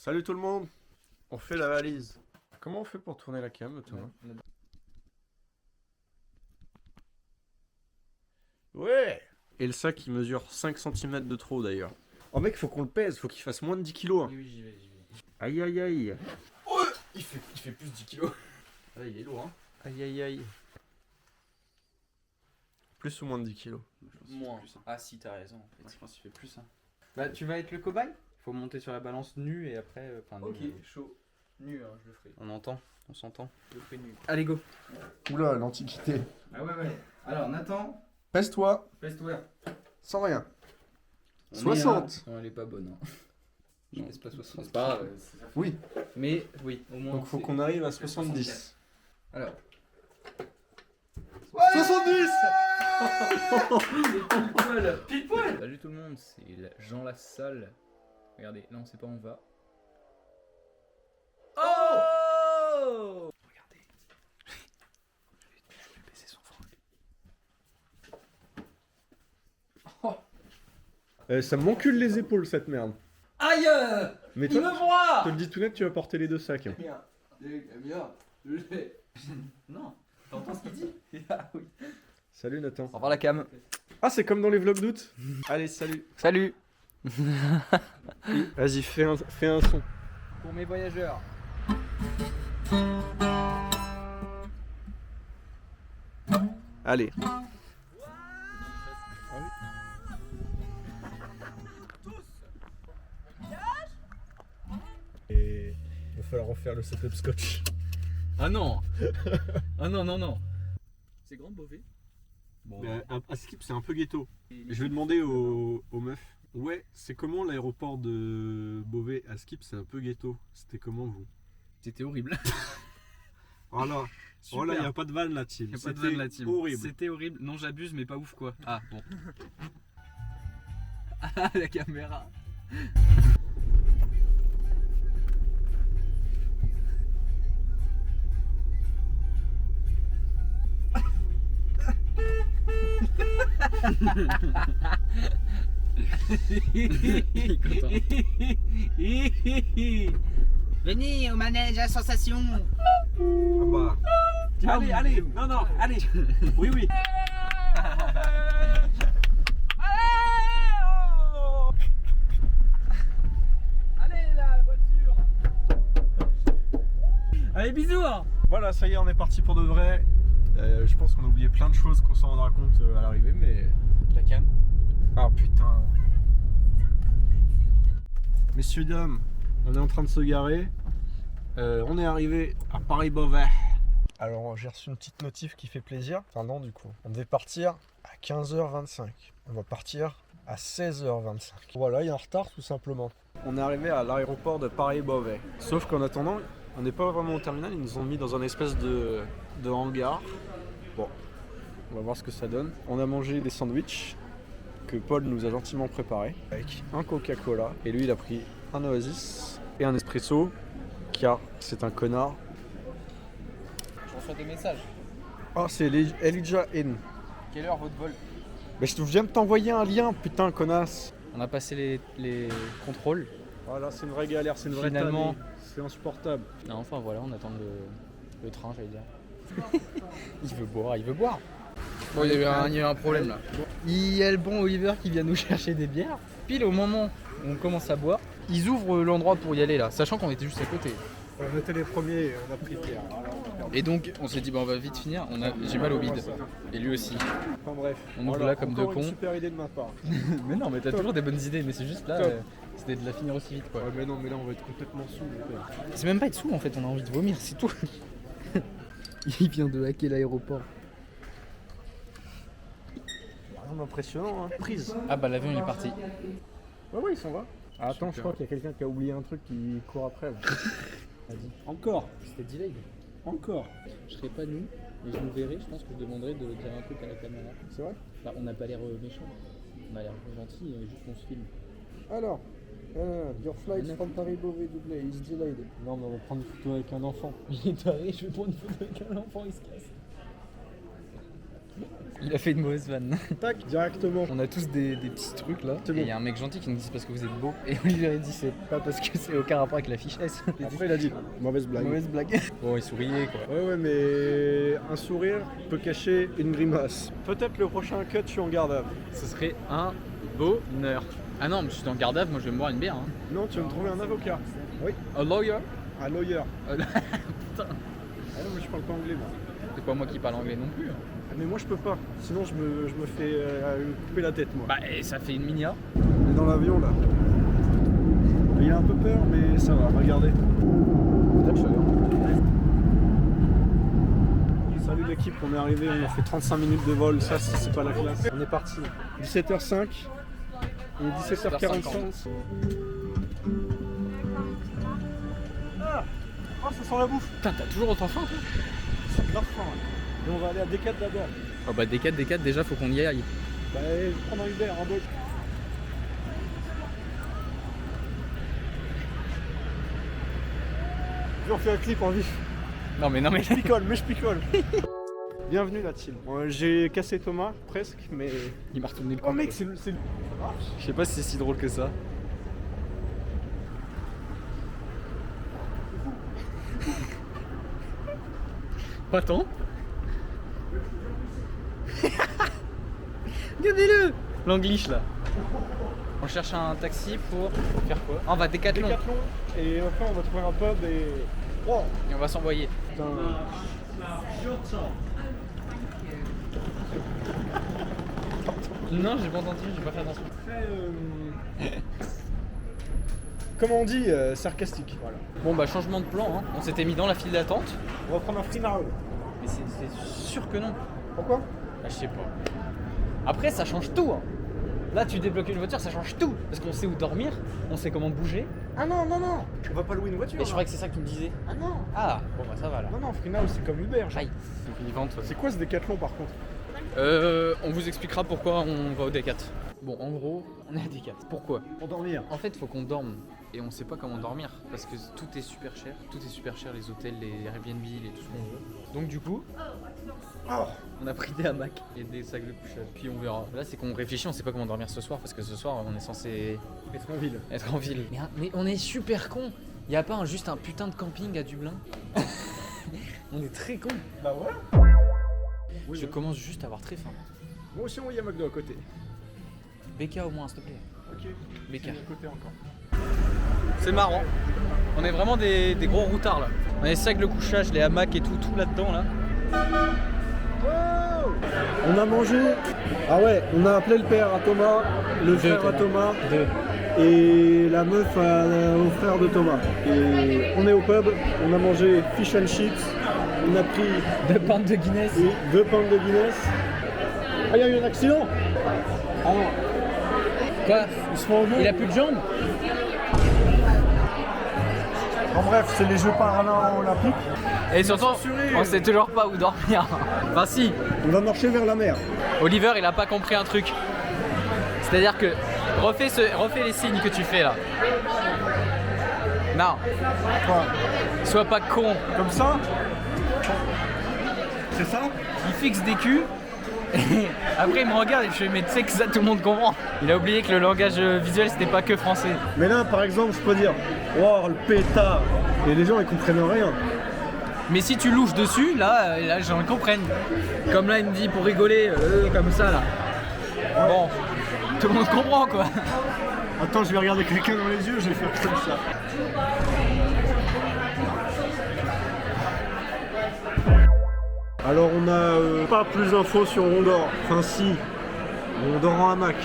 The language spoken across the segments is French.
Salut tout le monde. On fait la valise. Comment on fait pour tourner la cam, Thomas? Ouais. Et le sac il mesure 5 cm de trop d'ailleurs. Oh mec, faut qu'on le pèse, faut qu'il fasse moins de 10 kilos. Hein. Oui, j'y vais. Aïe aïe aïe. Oh, il fait plus de 10 kilos. Ah, il est lourd, hein. Aïe aïe aïe. Plus ou moins de 10 kilos? Moins. Plus, hein. Ah si, t'as raison. En fait. Moi, je pense qu'il fait plus. Hein. Bah, tu vas être le cobaye. Faut monter sur la balance nue et après. Ok, chaud. Nu, hein, je le ferai. On s'entend. Je le ferai nu. Allez, go. Oula, l'antiquité. Ah ouais. Alors, Nathan, Pèse-toi, pèse-toi. sans rien. On 60. est à- Non, elle est pas bonne. Hein. Je Non. pèse pas 60. C'est pas grave. Oui, Mais oui, au moins. donc faut c'est- qu'on arrive à 70. Alors. 70. Pile poil. Salut tout le monde, c'est Jean Lassalle. Regardez, là on sait pas où on va. Oh, regardez. Je vais baisser son front. Ça m'encule les épaules cette merde. Aïe, Mais il me toi, je voit. te le dis tout net, tu vas porter les deux sacs. Hein. Bien. Non, t'entends ce qu'il dit? Ah oui. Salut Nathan. Au revoir la cam. Ah, c'est comme dans les vlogs d'août. Allez, salut. Salut. Vas-y, fais un son. Pour mes voyageurs. Allez. Et il va falloir refaire le setup scotch. Ah non. Ah non. C'est grand Beauvais. Bon. À Skip, c'est un peu ghetto. Je vais demander aux meufs. Ouais, c'est comment l'aéroport de Beauvais à Skip? C'est un peu ghetto. C'était comment vous? C'était horrible. Voilà. Super. Voilà, il n'y a pas de vanne là, team. Y a pas de vanne, la team. Horrible. C'était horrible. Non, j'abuse, mais pas ouf quoi. Ah bon. Ah, la caméra. Venez au manège à sensation. Ah bah. Allez, non, allez. Oui. Allez la voiture. Allez, bisous. Voilà, ça y est, on est parti pour de vrai. Je pense qu'on a oublié plein de choses qu'on s'en rendra compte à l'arrivée, mais... La cam. Ah putain. Messieurs, dames, on est en train de se garer. On est arrivé à Paris-Beauvais. Alors, j'ai reçu une petite notif qui fait plaisir. Enfin non, du coup. On devait partir à 15h25. On va partir à 16h25. Voilà, il y a un retard tout simplement. On est arrivé à l'aéroport de Paris-Beauvais. Sauf qu'en attendant, on n'est pas vraiment au terminal. Ils nous ont mis dans un espèce de hangar. Bon, on va voir ce que ça donne. On a mangé des sandwichs que Paul nous a gentiment préparés avec un Coca-Cola. Et lui, il a pris un Oasis et un espresso car c'est un connard. Je reçois des messages. Ah, c'est Elijah N. Quelle heure votre vol? Mais je viens de t'envoyer un lien, putain, connasse. On a passé les contrôles. Voilà, c'est une vraie galère, c'est une vraie Finalement. tannée. C'est insupportable. Non, enfin voilà, on attend le train, j'allais dire. Il veut boire. Bon, il y a eu un problème là. Il y a le bon Oliver qui vient nous chercher des bières. Pile au moment où on commence à boire, ils ouvrent l'endroit pour y aller là, sachant qu'on était juste à côté. On était les premiers, on a pris Pierre. Et donc on s'est dit, bah on va vite finir, j'ai mal au bide. Et lui aussi. Enfin bref. On ouvre là comme deux encore une cons. super idée de ma part. Mais non, mais t'as toujours des bonnes idées, mais c'est juste là, Top. c'était de la finir aussi vite quoi. Ouais, mais non, mais là on va être complètement sous. C'est même pas être sous en fait, on a envie de vomir, c'est tout. Il vient de hacker l'aéroport. Rien d'impressionnant, hein. Prise. Ah bah l'avion il est parti. Ouais, ils sont là. Ah, attends, Super. je crois qu'il y a quelqu'un qui a oublié un truc qui court après. Vas-y. Encore. C'était delay. Encore. Je serai pas nu, mais je nous verrai, je pense que je demanderai de dire un truc à la caméra. C'est vrai? Bah, on n'a pas l'air méchant, on a l'air gentil, juste qu'on se filme. Alors, your flight from Paris-Beauvais Dublin is delayed. Non, mais on va prendre une photo avec un enfant. Il est taré, je vais prendre une photo avec un enfant, il se casse. Il a fait une mauvaise vanne. Tac, directement. On a tous des petits trucs là. C'est Et bon. il y a un mec gentil qui nous dit c'est parce que vous êtes beau. Et Olivier il dit c'est pas parce que c'est aucun rapport avec la fichesse. Après, il a dit mauvaise blague. Mauvaise blague. Bon, il souriait quoi. Ouais, mais un sourire peut cacher une grimace. Peut-être le prochain cut, je suis en garde à vue. Ce serait un bonheur. Ah non, mais je suis en garde à vue, moi je vais me boire une bière. Hein. Non, tu vas me trouver un avocat. Oui, A lawyer. un lawyer. Putain, Ah non, mais je parle pas anglais, moi. c'est pas moi qui parle anglais non plus. Hein. Ah, mais moi, je peux pas. Sinon, je me fais couper la tête, moi. Bah, et ça fait une minia. On est dans l'avion, là. Il a un peu peur, mais ça va, regardez. Salut l'équipe, on est arrivé, on a fait 35 minutes de vol, ça c'est pas la classe. On est parti. 17h05 et 17h45. Ah, oh, ça sent la bouffe. Putain, t'as toujours autant faim toi? C'est grave faim. Et on va aller à Decat d'abord. Oh bah D4, déjà faut qu'on y aille. Bah, je vais prendre un Uber, un Bolt. Viens, on fait un clip en vif. Non mais Je picole, mais je picole. Bienvenue la team. J'ai cassé Thomas, presque, mais... il m'a retourné le Oh mec, c'est... Ça marche. Je sais pas si c'est si drôle que ça. Pas tant. Regardez-le, l'anglish là. On cherche un taxi pour faire quoi? Ah, on va Décathlon. Décathlon, et après on va trouver un pub et... Oh Et on va s'envoyer. putain. Non, j'ai pas entendu, j'ai pas fait attention. Comment on dit sarcastique, voilà. Bon bah changement de plan, hein. On s'était mis dans la file d'attente. On va prendre un free now. Mais c'est sûr que non. Pourquoi? Bah je sais pas. Après ça change tout, hein. Là tu débloques une voiture, ça change tout. Parce qu'on sait où dormir, on sait comment bouger. Ah non, non, non. On va pas louer une voiture. Et je là. croyais que c'est ça que tu me disais. Ah non. Ah, bon bah ça va là. Non, non, free now c'est comme Uber. genre. Aïe. Une vente. C'est quoi ce décathlon par contre? On vous expliquera pourquoi on va au D4. Bon, en gros, on est à D4. Pourquoi? Pour dormir. En fait, faut qu'on dorme. Et on sait pas comment dormir. Parce que tout est super cher. Tout est super cher, les hôtels, les Airbnb, et tout ce qu'on veut. Donc, du coup, Oh. on a pris des hamacs et des sacs de couchage. Puis on verra. Là, c'est qu'on réfléchit, on sait pas comment dormir ce soir. Parce que ce soir, on est censé Être en ville. être en ville. Mais on est super con. Y a pas juste un putain de camping à Dublin? On est très con. Bah ouais. Oui, Je commence juste à avoir très faim. Moi aussi on y a McDo à côté. BK au moins, s'il te plaît. Ok. BK. C'est à côté encore. C'est marrant. On est vraiment des gros routards là. On a les sacs de couchage, les hamacs et tout là-dedans là. Wow. On a mangé. Ah ouais, on a appelé le père à Thomas, le frère à Thomas et la meuf au frère de Thomas. Et on est au pub, on a mangé fish and chips, on a pris 2 pintes de Guinness. 2 pintes de Guinness. Ah, il y a eu un accident. Ah non. Quoi? Ils se font au Il a plus de jambes? En bref, c'est les Jeux paralympiques. Et surtout, censuré. on sait toujours pas où dormir. Enfin si, On va marcher vers la mer. Oliver il a pas compris un truc. C'est-à-dire que refais les signes que tu fais là. Non, Quoi? sois pas con. Comme ça? C'est ça? Il fixe des culs. Et après il me regarde et je fais mais tu sais que ça tout le monde comprend. Il a oublié que le langage visuel c'était pas que français. Mais là, par exemple, je peux dire, oh le pétard. Et les gens ils comprennent rien. Mais si tu louches dessus, là les gens le comprennent. Comme là il me dit pour rigoler, comme ça là. Bon, tout le monde comprend quoi. Attends, je vais regarder quelqu'un dans les yeux, je vais faire comme ça. Alors on a pas plus d'infos sur où on dort. Enfin si, on dort en hamac.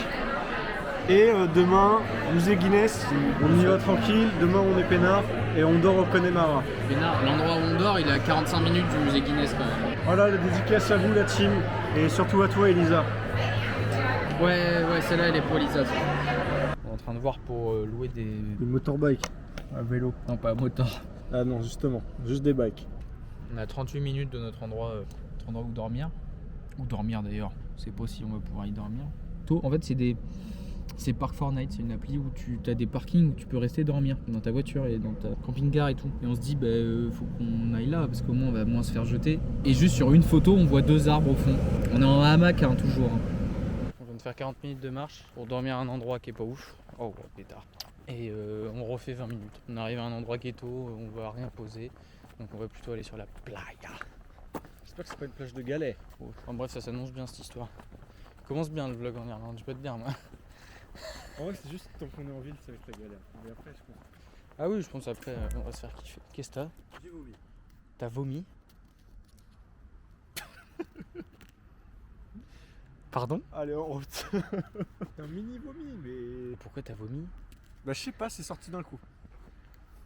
Et demain, musée Guinness, on y va tranquille, demain on est peinard et on dort au Connemara. L'endroit où on dort, il est à 45 minutes du musée Guinness quand même. Voilà, la dédicace à vous la team, et surtout à toi Elisa. Ouais, celle-là elle est pour Lisa. On est en train de voir pour louer des... Le motorbike, à vélo. Non, pas moteur. Ah non, justement, juste des bikes. On a 38 minutes de notre endroit où dormir. Ou dormir d'ailleurs, c'est pas si on va pouvoir y dormir. En fait, c'est des C'est Park Fortnite, c'est une appli où tu as des parkings où tu peux rester dormir dans ta voiture et dans ta camping-car et tout. Et on se dit, faut qu'on aille là parce qu'au moins on va moins se faire jeter. Et juste sur une photo, on voit 2 arbres au fond. On est en hamac hein, toujours. On vient de faire 40 minutes de marche pour dormir à un endroit qui est pas ouf. Oh, pétard. Et on refait 20 minutes. On arrive à un endroit ghetto, on va rien poser. Donc on va plutôt aller sur la playa. J'espère que c'est pas une plage de galets. Oh, enfin, bref, ça s'annonce bien cette histoire. Commence bien le vlog en Irlande, je peux te dire moi. En vrai, c'est juste tant qu'on est en ville, ça va être la galère. Mais après, je pense. Ah oui, je pense après on va se faire kiffer. Qu'est-ce que t'as? J'ai vomi. T'as vomi? Pardon? Allez, en route. Un mini vomi, mais. Pourquoi t'as vomi? Bah, je sais pas, c'est sorti d'un coup.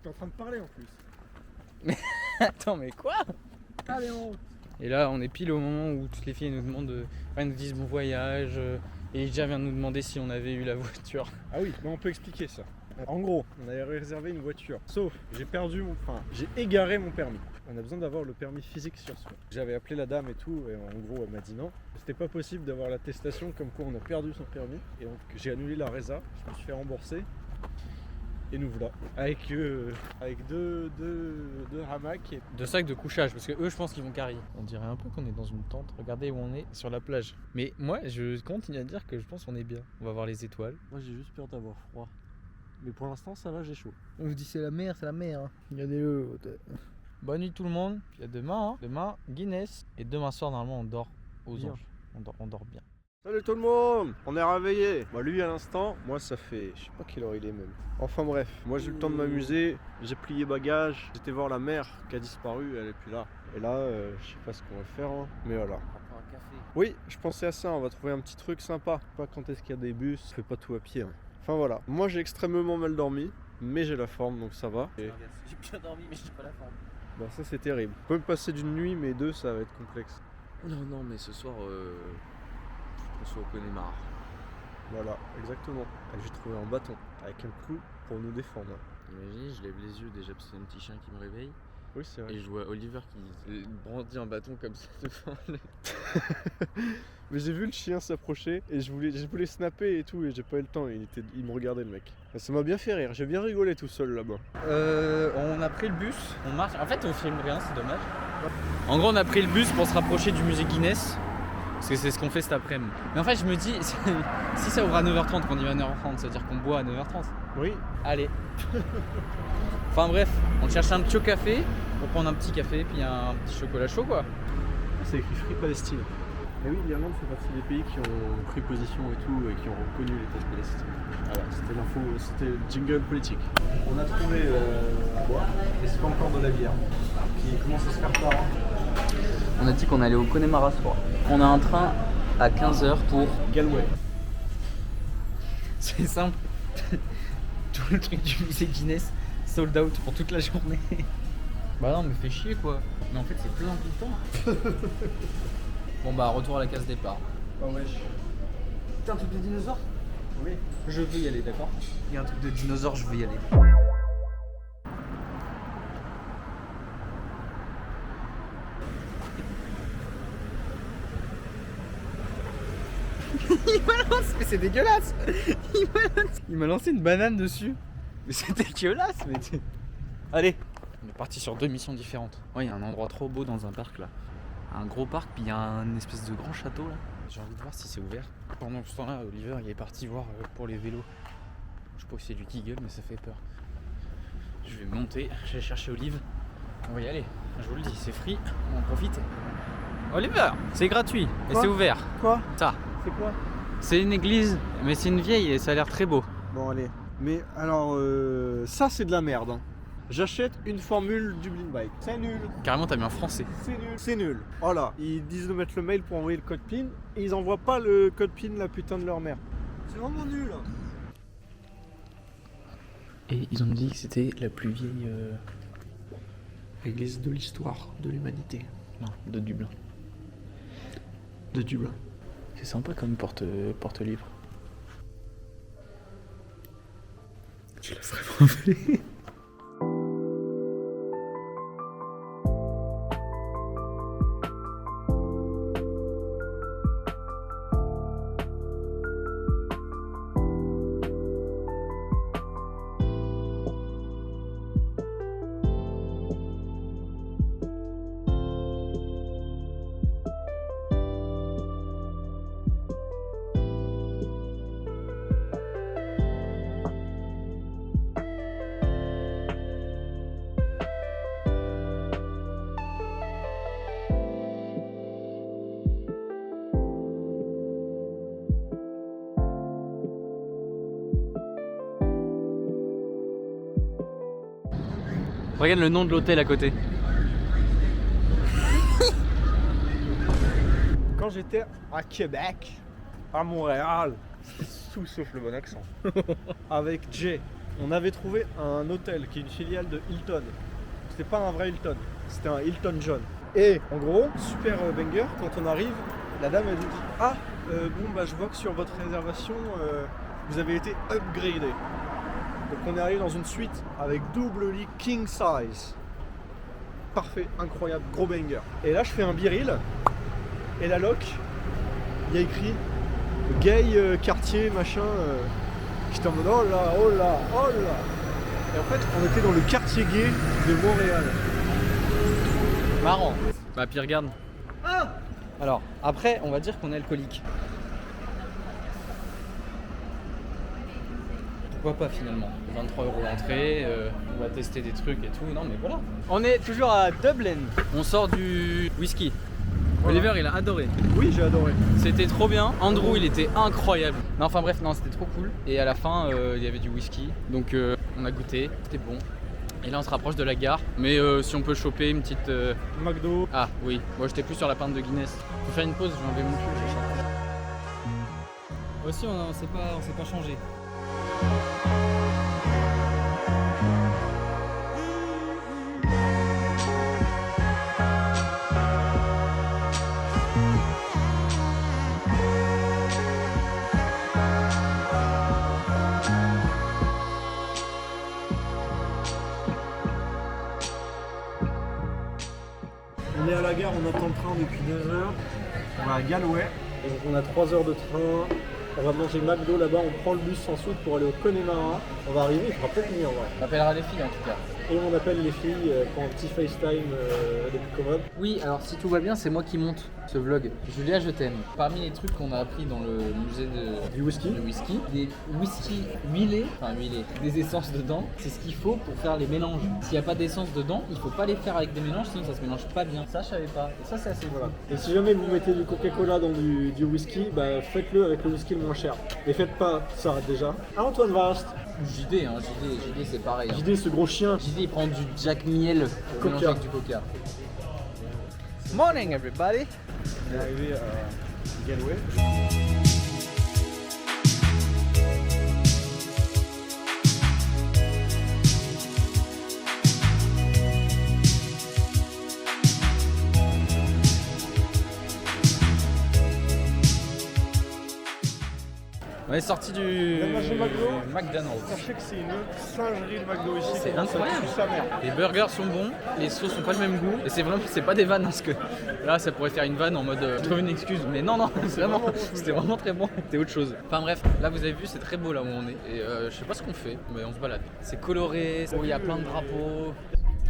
T'es en train de parler en plus. Attends, mais quoi? Allez, en route. Et là, on est pile au moment où toutes les filles nous demandent, elles nous disent bon voyage. Et Ija vient nous demander si on avait eu la voiture. Ah oui, mais on peut expliquer ça. En gros, on avait réservé une voiture. Sauf, j'ai égaré mon permis. On a besoin d'avoir le permis physique sur soi. J'avais appelé la dame et tout, et en gros, elle m'a dit non. C'était pas possible d'avoir l'attestation comme quoi on a perdu son permis. Et donc, j'ai annulé la résa. Je me suis fait rembourser. Et nous voilà. Avec deux hamacs et 2 sacs de couchage, parce que eux, je pense qu'ils vont carrer. On dirait un peu qu'on est dans une tente. Regardez où on est sur la plage. Mais moi, je continue à dire que je pense qu'on est bien. On va voir les étoiles. moi, j'ai juste peur d'avoir froid. Mais pour l'instant, ça va, j'ai chaud. On vous dit c'est la mer, c'est la mer. Hein. Regardez-le. Bonne nuit tout le monde. Puis à demain. Hein. Demain, Guinness. Et demain soir, normalement, on dort aux Bien. anges. On dort bien. Salut tout le monde, on est réveillé. Bah lui à l'instant, moi ça fait, je sais pas quelle heure il est même. Enfin bref, moi j'ai eu le temps de m'amuser, j'ai plié bagages, j'étais voir la mère qui a disparu, elle est plus là. Et là, je sais pas ce qu'on va faire, hein, mais voilà. On prend un café. Oui, je pensais à ça, on va trouver un petit truc sympa. Pas quand est-ce qu'il y a des bus, on fait pas tout à pied. Hein. Enfin voilà, moi j'ai extrêmement mal dormi, mais j'ai la forme donc ça va. Et J'ai bien dormi, mais j'ai pas la forme. bah ça c'est terrible. On peut me passer d'une nuit, mais 2 ça va être complexe. Non, mais ce soir, on soit au Connemara. Voilà, exactement. Et j'ai trouvé un bâton avec un clou pour nous défendre. Imagine, je lève les yeux déjà parce que c'est un petit chien qui me réveille. Oui, c'est vrai. Et je vois Oliver qui brandit un bâton comme ça devant le... Mais j'ai vu le chien s'approcher et je voulais snapper et tout et j'ai pas eu le temps. Il me regardait le mec. Et ça m'a bien fait rire. J'ai bien rigolé tout seul là-bas. On a pris le bus, on marche. En fait, on filme rien, c'est dommage. En gros, on a pris le bus pour se rapprocher du musée Guinness. Parce que c'est ce qu'on fait cet après-midi. Mais en fait, je me dis, si ça ouvre à 9h30, qu'on y va à 9h30, ça veut dire qu'on boit à 9h30. Oui. Allez. Enfin bref, on cherche un petit au café. On prend un petit café, puis un petit chocolat chaud quoi. C'est écrit Free Palestine. Et oui, l'Irlande fait partie des pays qui ont pris position et tout et qui ont reconnu l'État de Palestine. Voilà, c'était l'info, c'était le jingle politique. On a trouvé à boire, et c'est pas encore de la bière. Qui commence à se faire tard. On a dit qu'on allait au Connemara ce soir. On a un train à 15h pour... Galway. C'est simple. Tout le truc du musée Guinness sold out pour toute la journée. Bah non mais fais chier quoi. Mais en fait c'est plein tout le temps. Bon bah retour à la case départ. Oh wesh. Putain un truc de dinosaure? Oui. Je veux y aller d'accord? Il y a un truc de dinosaure, je veux y aller. Il m'a lancé, mais c'est dégueulasse. Il m'a lancé une banane dessus. Mais c'est dégueulasse, mais allez. On est parti sur 2 missions différentes. Ouais, il y a un endroit trop beau dans un parc là. Un gros parc, puis il y a un espèce de grand château là. J'ai envie de voir si c'est ouvert. Pendant ce temps-là, Oliver il est parti voir pour les vélos. Je sais pas si c'est lui qui gueule, mais ça fait peur. Je vais monter, je vais chercher Olive. On va y aller. Je vous le dis, c'est free, on en profite. Oliver, c'est gratuit et Quoi c'est ouvert. Quoi? Ça. C'est quoi? C'est une église, mais c'est une vieille et ça a l'air très beau. Bon allez. Mais alors, ça c'est de la merde. Hein. J'achète une formule Dublin Bike. C'est nul. Carrément, t'as mis en français. C'est nul. C'est nul. Voilà. Ils disent de mettre le mail pour envoyer le code PIN et ils envoient pas le code PIN la putain de leur mère. C'est vraiment nul. Et ils ont dit que c'était la plus vieille... Église de l'histoire de l'humanité. Non, de Dublin. De Dublin. C'est sympa comme porte-livre. Tu l'as vraiment fait. Regarde le nom de l'hôtel à côté. Quand j'étais à Québec, à Montréal, tout sauf le bon accent, avec Jay, on avait trouvé un hôtel qui est une filiale de Hilton. C'était pas un vrai Hilton, c'était un Hilton John. Et en gros, super banger, quand on arrive, la dame elle nous dit « Ah, bon bah je vois que sur votre réservation, vous avez été upgradé. » Donc on est arrivé dans une suite avec double lit king size. Parfait, incroyable, gros banger. Et là je fais un biril, et la loc, il y a écrit gay quartier machin. J'étais en mode oh là, oh là, oh là. Et en fait on était dans le quartier gay de Montréal. Marrant. Bah puis regarde. Ah, Alors, après, on va dire qu'on est alcoolique. Pourquoi pas finalement 23 € l'entrée, on va tester des trucs et tout. Non mais voilà. On est toujours à Dublin. On sort du whisky. Voilà. Oliver il a adoré. oui j'ai adoré. C'était trop bien. Andrew il était incroyable. Non enfin bref, non c'était trop cool. Et à la fin il y avait du whisky. Donc on a goûté, c'était bon. Et là on se rapproche de la gare. Mais si on peut choper une petite... McDo. Ah oui, moi j'étais plus sur la pinte de Guinness. Faut faire une pause, je vais enlever mon pull, j'ai chaud. Aussi on s'est pas changé. On est à la gare, on attend le train depuis 2 heures. On va à Galway. Et donc on a 3 heures de train. On va manger McDo là-bas, on prend le bus ensuite pour aller au Connemara. On va arriver, il fera peut-être nuit en vrai. On appellera les filles en tout cas. Et on appelle les filles pour un petit FaceTime depuis commode. Oui, alors si tout va bien, c'est moi qui monte ce vlog. Julia, je t'aime. Parmi les trucs qu'on a appris dans le musée Du whisky. de whisky, des whisky huilés, des essences dedans, c'est ce qu'il faut pour faire les mélanges. S'il n'y a pas d'essence dedans, il faut pas les faire avec des mélanges, sinon ça se mélange pas bien. Ça, je savais pas. Et ça, c'est assez Voilà. cool. Et si jamais vous mettez du Coca-Cola dans du whisky, bah faites-le avec le whisky le moins cher. Et faites pas ça déjà. Ah, Antoine Vast. JD, hein, JD c'est pareil. Hein. JD, ce gros chien. JD, il prend du Jack Miel mélangé avec du coca. Morning everybody. On est arrivé à Galway. On est sorti du On a mangé McDo. McDonald's. Sachez que c'est une singerie de McDo ici. C'est Comment ça incroyable. tue sa mère. Les burgers sont bons, les sauces sont pas le même goût. Et c'est pas des vannes parce que là ça pourrait faire une vanne en mode je trouve une excuse. Mais non, vraiment bon, c'était vraiment très bon. C'était autre chose. Enfin bref, là vous avez vu, c'est très beau là où on est. Et je sais pas ce qu'on fait, mais on se balade. C'est coloré, il y a plein de drapeaux.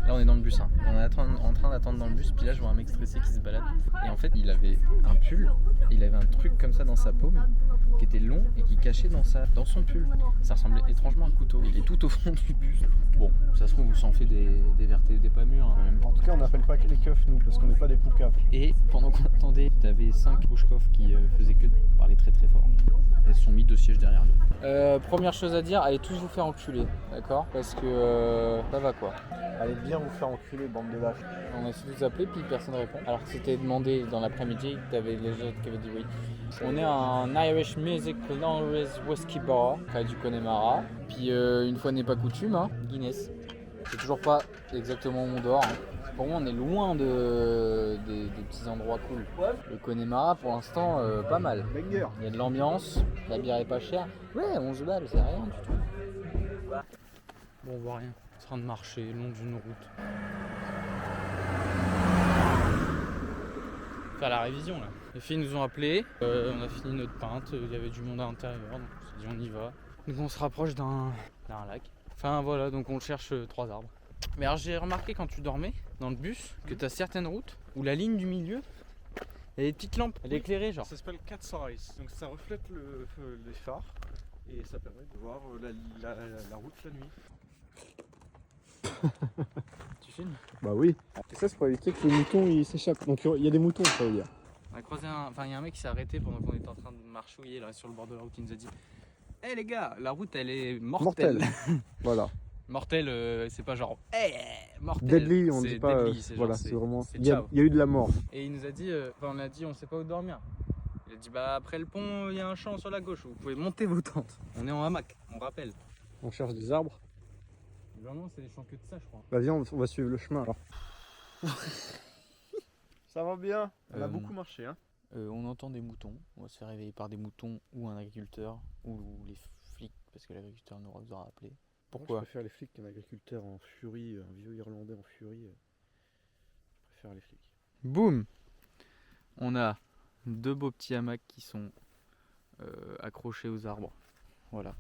Là on est dans le bus, hein. On est en train d'attendre dans le bus, puis là je vois un mec stressé qui se balade. Et en fait il avait un pull, il avait un truc comme ça dans sa paume, qui était long et qui cachait dans son pull. Ça ressemblait étrangement à un couteau. Il est tout au fond du bus. Bon, ça se trouve vous s'en fait des vertés, des pas mûrs. Hein. En tout cas, on n'appelle pas les keufs nous, parce qu'on n'est pas des poucaves. Et pendant qu'on attendait, t'avais 5 bouche-coffres qui faisaient que de parler très très fort. Elles se sont mis 2 sièges derrière nous. Première chose à dire, allez tous vous faire enculer, d'accord? Parce que ça va quoi. Allez bien vous faire enculer, bande de lâches. On a essayé de vous appeler puis personne ne répond. Alors que c'était demandé dans l'après-midi, t'avais les autres qui avaient dit oui. On est à un Irish Music Lounge Whiskey Bar, près du Connemara. Puis une fois n'est pas coutume, hein, Guinness. C'est toujours pas exactement où on dort. Hein. Pour moi on est loin des petits endroits cool. Le Connemara pour l'instant pas mal. Banger. Il y a de l'ambiance, la bière est pas chère. Ouais, 11 balles, c'est rien du tout. Bon, on voit rien. En train de marcher le long d'une route. Faire la révision là. Les filles nous ont appelés, on a fini notre pinte, il y avait du monde à l'intérieur, donc on s'est dit on y va. Donc on se rapproche d'un lac. Enfin voilà, donc on cherche 3 arbres. Mais alors j'ai remarqué quand tu dormais dans le bus que tu as certaines routes où la ligne du milieu, il y a des petites lampes, elle est éclairée genre. Ça s'appelle Cat's Eyes, donc ça reflète les phares et ça permet de voir la route la nuit. Tu filmes? Bah oui. Et ça c'est pour éviter que le mouton il s'échappe. Donc il y a des moutons ça veut dire. On a croisé il y a un mec qui s'est arrêté pendant qu'on était en train de marchouiller là sur le bord de la route, il nous a dit: hey les gars, la route elle est mortelle. Voilà. Mortel, c'est pas genre mortel. Deadly, on C'est dit pas. deadly, c'est Voilà, genre, c'est vraiment. c'est Il y a ciao. eu de la mort. Et il nous a dit, on a dit on sait pas où dormir. Il a dit bah après le pont il y a un champ sur la gauche, vous pouvez monter vos tentes. On est en hamac, on rappelle. On cherche des arbres. Vraiment c'est des champs que de ça je crois. Bah viens, on va suivre le chemin alors. Ça va bien. On a Euh, beaucoup marché, hein. On entend des moutons, on va se faire réveiller par des moutons ou un agriculteur ou les flics parce que l'agriculteur nous aura appelé. Pourquoi? Je préfère les flics qu'un agriculteur en furie, un vieux Irlandais en furie. Je préfère les flics. Boum. On a deux beaux petits hamacs qui sont accrochés aux arbres. Voilà.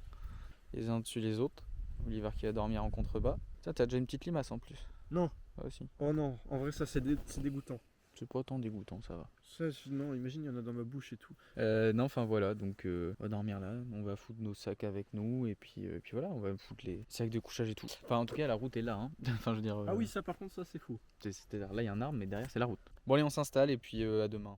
Les uns dessus les autres. Oliver qui va dormir en contrebas. Ça, t'as déjà une petite limace en plus. Non. Ça aussi. Oh non, en vrai ça c'est dégoûtant. C'est pas tant dégoûtant, ça va. Ça, non, imagine, il y en a dans ma bouche et tout. Non, enfin voilà, donc on va dormir là. On va foutre nos sacs avec nous et puis voilà, on va foutre les sacs de couchage et tout. Enfin, en tout cas, la route est là. Hein. Enfin, je veux dire. Ah oui, ça par contre, ça c'est fou. C'est-à-dire là, il y a un arbre, mais derrière, c'est la route. Bon, allez, on s'installe et puis à demain.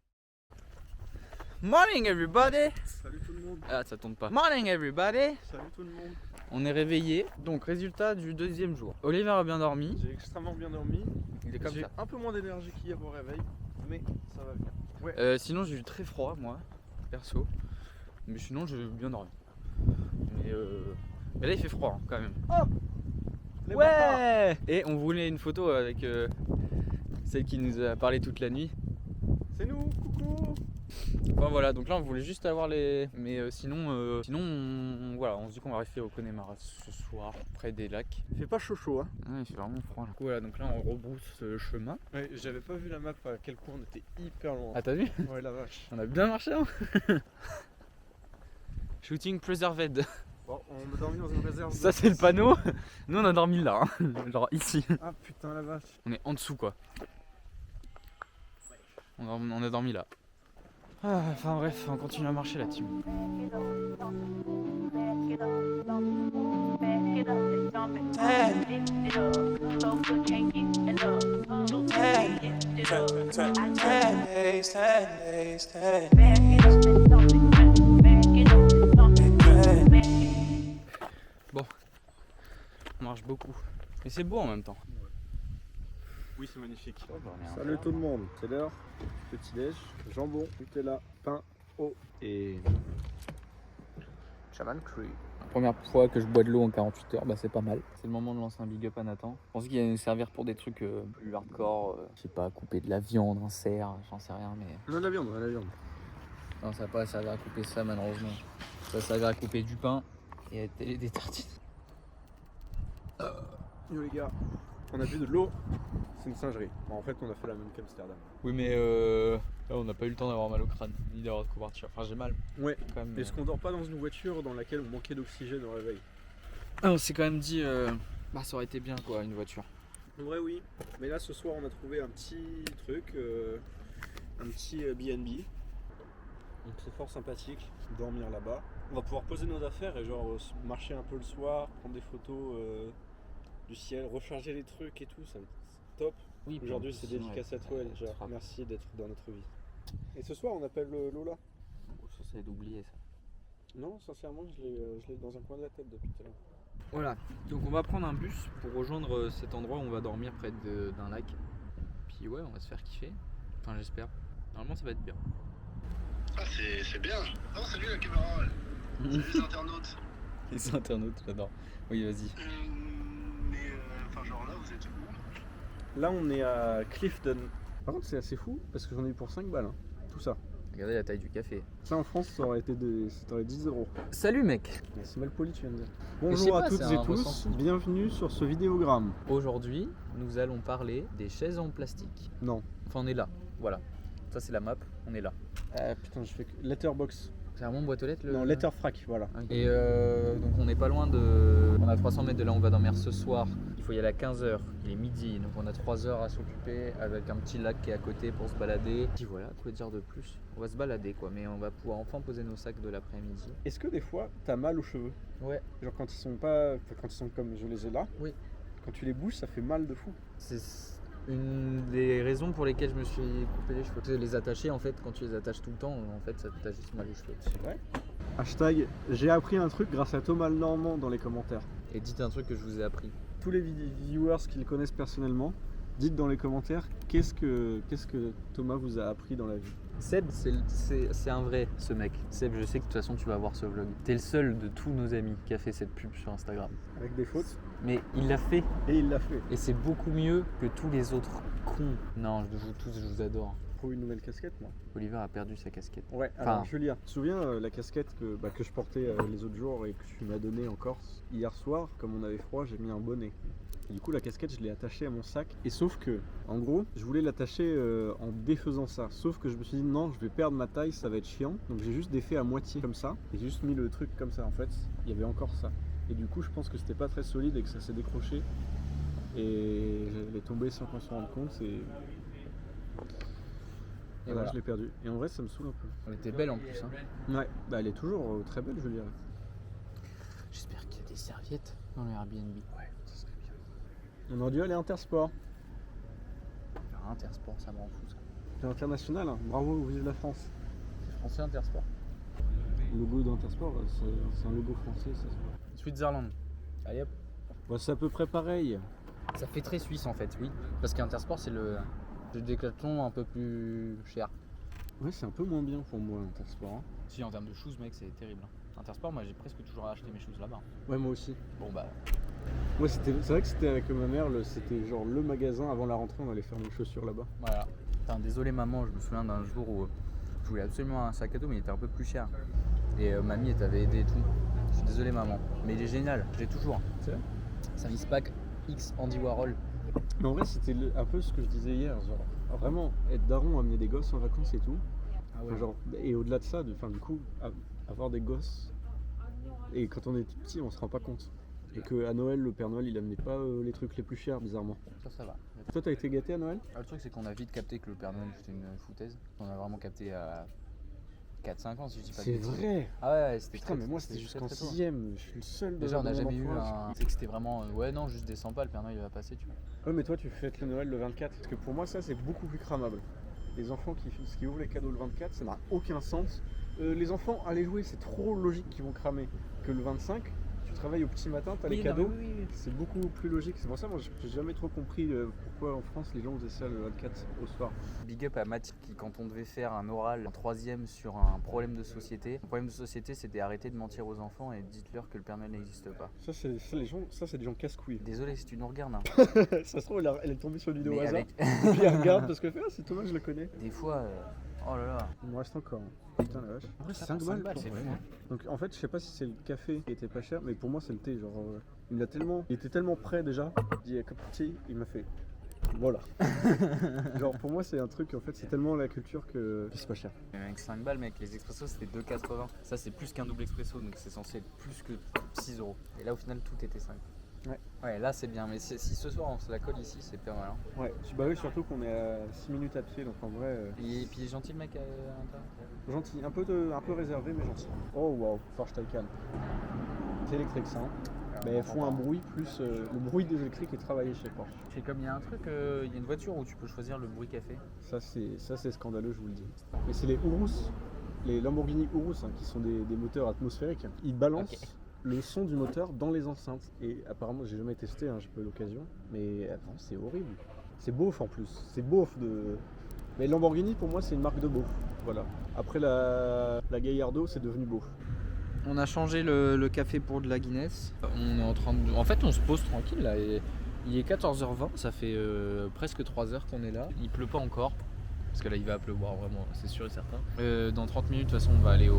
Morning everybody! Salut tout le monde. Ah, ça tourne pas. Morning everybody! Salut tout le monde. On est réveillé, donc résultat du deuxième jour. Oliver a bien dormi. J'ai extrêmement bien dormi. Il est comme J'ai ça. un peu moins d'énergie qu'hier au réveil, mais ça va venir. Sinon, j'ai eu très froid, moi, perso. Mais sinon, j'ai bien dormi. Mais là, il fait froid hein, quand même. Les Ouais! Et on voulait une photo avec celle qui nous a parlé toute la nuit. C'est nous, coucou. Enfin voilà, donc là on voulait juste avoir les. Mais sinon, voilà, on se dit qu'on va rester au Connemara ce soir, près des lacs. Il fait pas chaud hein. Ah, il fait vraiment froid là. Voilà, donc là on rebrousse chemin. Ouais, j'avais pas vu la map à quel point on était hyper loin. Ah, t'as vu? Ouais, la vache. On a bien marché hein. Shooting preserved. Bon, on a dormi dans une réserve. Ça c'est le panneau. Nous on a dormi là, hein. Genre ici. Ah putain, la vache. On est en dessous quoi. On a dormi là. Ah, enfin bref, on continue à marcher la team. Bon, on marche beaucoup. Mais c'est beau en même temps. Oui, c'est magnifique. Salut Salut tout le monde, c'est l'heure. Petit déj, jambon, Nutella, pain, eau et chaman cru. Première fois que je bois de l'eau en 48 heures, bah c'est pas mal. C'est le moment de lancer un big up à Nathan. Je pense qu'il va nous servir pour des trucs plus hardcore. Je sais pas, couper de la viande, un cerf, j'en sais rien, mais. On a de la viande, on a de la viande. Non, ça va pas servir à couper ça malheureusement. Ça va servir à couper du pain et des tartines. Yo les gars, on a bu de l'eau, c'est une singerie. Bon, en fait, on a fait la même qu'Amsterdam. Oui, mais là on n'a pas eu le temps d'avoir mal au crâne, ni d'avoir de couverture. Enfin, j'ai mal Ouais. quand même. Est-ce qu'on dort pas dans une voiture dans laquelle on manquait d'oxygène au réveil? Ah, on s'est quand même dit, bah ça aurait été bien quoi, une voiture. En vrai, oui. Mais là, ce soir, on a trouvé un petit truc, un petit B&B. Donc c'est fort sympathique, dormir là-bas. On va pouvoir poser nos affaires et genre marcher un peu le soir, prendre des photos du ciel, recharger les trucs et tout, c'est top. Oui, Aujourd'hui c'est dédicace à toi, genre merci d'être dans notre vie. Et ce soir on appelle Lola. Ça, c'est d'oublier ça. Non, sincèrement je l'ai dans un coin de la tête depuis tout à l'heure. Voilà, donc on va prendre un bus pour rejoindre cet endroit où on va dormir près d'un lac. Puis ouais, on va se faire kiffer. Enfin, j'espère. Normalement, ça va être bien. Ah, c'est bien. Oh, salut la caméra. Salut les internautes. Les internautes, j'adore. Oui, vas-y. Enfin, genre là, vous êtes où? Là on est à Clifton. Par contre c'est assez fou parce que j'en ai eu pour 5 balles, hein. Tout ça. Regardez la taille du café. Ça en France ça aurait été 10 €. Salut mec. C'est mal poli tu viens de dire. je sais Bonjour pas, à toutes c'est et un tous, ressenti. bienvenue sur ce vidéogramme. Aujourd'hui, nous allons parler des chaises en plastique. Non. Enfin, on est là. Voilà. Ça, c'est la map. On est là. Ah putain je fais que Letterbox. C'est vraiment boîte aux lettres le. Non, Letterfrac, voilà. Et donc on n'est pas loin de... On a 300 mètres de là où on va dormir ce soir. Il faut y aller à 15h, il est midi, donc on a 3 heures à s'occuper avec un petit lac qui est à côté pour se balader. Et voilà, quoi dire de plus? On va se balader quoi, mais on va pouvoir enfin poser nos sacs de l'après-midi. Est-ce que des fois t'as mal aux cheveux? Ouais. Genre quand ils sont pas. Enfin, quand ils sont comme je les ai là. Oui. Quand tu les bouges ça fait mal de fou. C'est une des raisons pour lesquelles je me suis coupé les cheveux. Les attacher en fait, quand tu les attaches tout le temps, en fait ça t'attache juste mal aux cheveux. C'est vrai. Hashtag j'ai appris un truc grâce à Thomas le Normand dans les commentaires. Et dites un truc que je vous ai appris. Tous les viewers qui le connaissent personnellement, dites dans les commentaires qu'est-ce que Thomas vous a appris dans la vie. Seb, c'est un vrai, ce mec. Seb, je sais que de toute façon tu vas voir ce vlog. T'es le seul de tous nos amis qui a fait cette pub sur Instagram. Avec des fautes. Mais il l'a fait. Et il l'a fait. Et c'est beaucoup mieux que tous les autres cons. Non, je vous tous, je vous adore. Pour une nouvelle casquette, moi. Oliver a perdu sa casquette. Ouais, Enfin- alors Julia, tu te souviens la casquette que je portais les autres jours et que tu m'as donnée en Corse? Hier soir, comme on avait froid, j'ai mis un bonnet. Et du coup, la casquette, je l'ai attachée à mon sac. Et sauf que, en gros, je voulais l'attacher en défaisant ça. Sauf que je me suis dit, non, je vais perdre ma taille, ça va être chiant. Donc j'ai juste défait à moitié comme ça. Et j'ai juste mis le truc comme ça. En fait, il y avait encore ça. Et du coup, je pense que c'était pas très solide et que ça s'est décroché. Et elle est tombée sans qu'on se rende compte. Et voilà, voilà. je l'ai perdue. Et en vrai, ça me saoule un peu. Elle était belle en plus. Hein. Ouais, bah elle est toujours très belle, je dirais. J'espère qu'il y a des serviettes dans le Airbnb. Ouais, ça serait bien. On aurait dû aller à Intersport. Faire Intersport, ça me rend fou ça. C'est international, hein. Bravo, vive la France. C'est français Intersport. Le logo d'Intersport, c'est un logo français, ça se voit. Switzerland. Allez hop. Bah, c'est à peu près pareil. Ça fait très suisse en fait, oui. Parce qu'Intersport c'est le Décathlon un peu plus cher. Ouais, c'est un peu moins bien pour moi, Intersport. Hein. Si, en termes de shoes, mec, c'est terrible. Intersport, moi j'ai presque toujours acheté mes shoes là-bas. Ouais, moi aussi. Bon bah, Ouais, c'est vrai que c'était avec ma mère, c'était genre le magasin avant la rentrée, on allait faire nos chaussures là-bas. voilà. Putain, désolé maman, je me souviens d'un jour où je voulais absolument un sac à dos, mais il était un peu plus cher. Et mamie, elle t'avait aidé et tout. Je suis désolé maman, mais il est génial, je l'ai toujours. C'est vrai? C'est un Eastpak X Andy Warhol. Mais en vrai, c'était un peu ce que je disais hier, genre vraiment être daron, amener des gosses en vacances et tout. Ah Enfin, genre, et au-delà de ça, du coup, avoir des gosses. Et quand on est petit, on se rend pas compte. Et qu'à Noël, le Père Noël, il amenait pas les trucs les plus chers, bizarrement. Ça va. Toi, t'as été gâté à Noël? Ah, le truc, c'est qu'on a vite capté que le Père Noël c'était une foutaise. On a vraiment capté à 4-5 ans, si je dis pas de C'est bêtises. vrai! Ah ouais, c'était Putain, très- mais moi, c'était très, jusqu'en très tôt. 6ème. Je suis le seul de Déjà, on n'a mon jamais eu entourage. un. C'est que c'était vraiment. Ouais, non, juste descends pas, le Père Noël il va passer, tu vois. Ouais, mais toi, tu fêtes le Noël le 24. Parce que pour moi, ça, c'est beaucoup plus cramable. Les enfants qui ouvrent les cadeaux le 24, ça n'a aucun sens. Les enfants, allez jouer, c'est trop logique qu'ils vont cramer. Que le 25, tu travailles au petit matin, t'as les cadeaux. C'est beaucoup plus logique. C'est pour ça, moi, j'ai jamais trop compris pourquoi en France les gens faisaient ça le 24 au soir. Big up à Mathilde qui, quand on devait faire un oral en 3ème sur un problème de société, le problème de société c'était arrêter de mentir aux enfants et dites-leur que le Père Noël n'existe pas. Ça, c'est des gens casse-couilles. Désolé si tu nous regardes. Hein. Ça se trouve, elle est tombée sur une vidéo Mais au hasard. avec- Et puis elle regarde parce que c'est Thomas, je le connais. Des fois, oh là là. Il me reste encore. Putain la vache. En vrai, ça 5 prend balles, 5 balles, quoi. c'est fou. Hein. Donc en fait, je sais pas si c'est le café qui était pas cher, mais pour moi c'est le thé. Genre, il était tellement prêt déjà. Il dit cup of tea, il m'a fait. Voilà. Genre pour moi c'est un truc en fait, c'est tellement la culture que c'est pas cher. Mais avec 5 balles, mec, les expressos c'était 2,80. Ça, c'est plus qu'un double expresso, donc c'est censé être plus que 6 €. Et là, au final, tout était 5. Ouais. Ouais, là, c'est bien. Mais si ce soir on se la colle ici, c'est pas mal. Hein. Ouais, bah oui, surtout qu'on est à 6 minutes à pied, donc en vrai, Et puis, il est gentil le mec à l'intérieur. gentil, un peu réservé, mais gentil. Oh wow, Porsche Taycan. C'est électrique ça, hein. Mais elles font un bruit plus. Le bruit des électriques est travaillé chez Porsche. C'est comme il y a un truc, il y a une voiture où tu peux choisir le bruit qu'elle fait. Ça c'est scandaleux, je vous le dis. Mais c'est les Urus, les Lamborghini Urus, hein, qui sont des moteurs atmosphériques. Ils balancent le son du moteur dans les enceintes. Et apparemment, j'ai jamais testé, hein, j'ai pas eu l'occasion. Mais attends, c'est horrible. C'est beauf en plus. C'est beauf de. Mais Lamborghini pour moi c'est une marque de beauf. Voilà. Après la Gallardo, c'est devenu beauf. On a changé le café pour de la Guinness. On est en train de... En fait, on se pose tranquille là. Et il est 14h20, ça fait presque 3 heures qu'on est là. Il pleut pas encore, parce que là il va pleuvoir vraiment, c'est sûr et certain. Dans 30 minutes, de toute façon, on va aller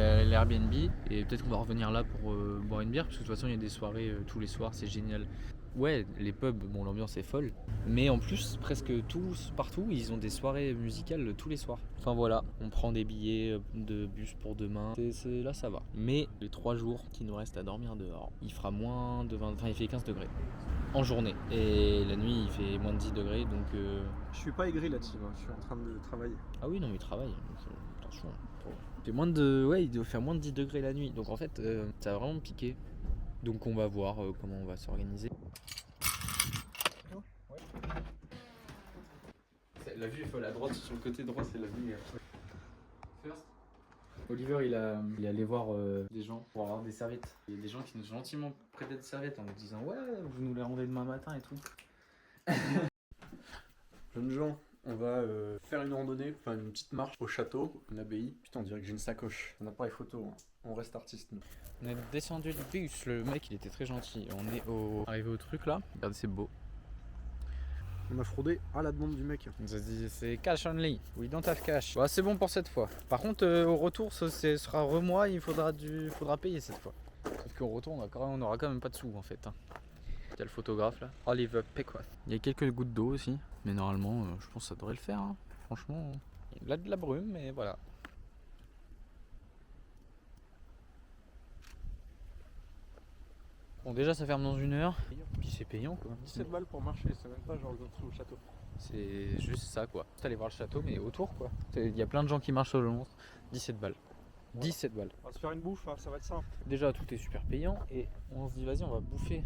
à l'Airbnb et peut-être qu'on va revenir là pour boire une bière, parce que de toute façon, il y a des soirées tous les soirs, c'est génial. Ouais, les pubs, bon, l'ambiance est folle, mais en plus, presque tous, partout, ils ont des soirées musicales tous les soirs. Enfin voilà, on prend des billets de bus pour demain, là ça va. Mais les 3 jours qui nous restent à dormir dehors, il fera moins de 20, enfin il fait 15 degrés en journée, et la nuit il fait moins de 10 degrés, donc... Je suis pas aigri là-dessus, hein. Je suis en train de travailler. Ah oui, non mais il travaille, donc, attention. Il fait moins de... Ouais, il doit faire moins de 10 degrés la nuit, donc en fait, ça va vraiment piquer. Donc on va voir comment on va s'organiser. La vue est folle, à droite, sur le côté droit c'est la vue. First. Oliver, il est allé voir des gens pour avoir des serviettes. Il y a des gens qui nous ont gentiment prêté des serviettes en nous disant ouais, vous nous les rendez demain matin et tout. Jeunes gens, on va faire une randonnée, enfin une petite marche au château, une abbaye. Putain, on dirait que j'ai une sacoche. Un appareil photo, hein. On reste artiste, nous. On est descendu du bus, le mec il était très gentil. On est arrivé au truc là, regardez c'est beau. On a fraudé à la demande du mec. Il nous a dit c'est cash only, we don't have cash. Bah, c'est bon pour cette fois. Par contre au retour ce sera remois, il faudra payer cette fois. Sauf qu'au retour on aura quand même pas de sous en fait. Il y a le photographe là, Oliver Peckworth. Il y a quelques gouttes d'eau aussi, mais normalement je pense que ça devrait le faire. Hein. Franchement, il y a de la brume, mais voilà. Bon déjà ça ferme dans 1 heure, puis c'est payant quoi. 17 balles pour marcher, c'est même pas genre sous le château. C'est juste ça quoi. Aller voir le château mais autour quoi. Il y a plein de gens qui marchent sur le long. 17 balles. 17 balles. On va se faire une bouffe, hein, ça va être simple. Déjà tout est super payant et on se dit vas-y on va bouffer.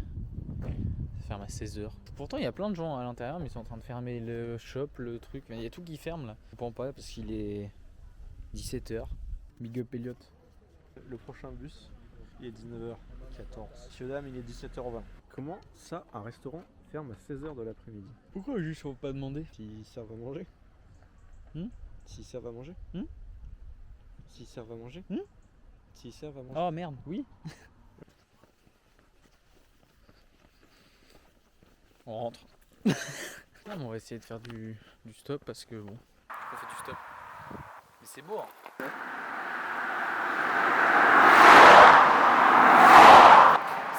Ça ferme à 16h. Pourtant il y a plein de gens à l'intérieur mais ils sont en train de fermer le shop, le truc. Il y a tout qui ferme là. Je comprends pas parce qu'il est 17h. Big up Elliot. Le prochain bus, il est 19h14. Monsieur dame, il est 17h20. Comment ça, un restaurant ferme à 16h de l'après-midi? Pourquoi juste faut pas demander? S'ils servent à manger. S'ils servent à manger. S'ils servent à manger. S'ils servent à manger. Oh merde, oui. On rentre. Ah, mais on va essayer de faire du stop parce que bon. On fait du stop. Mais c'est beau. Hein.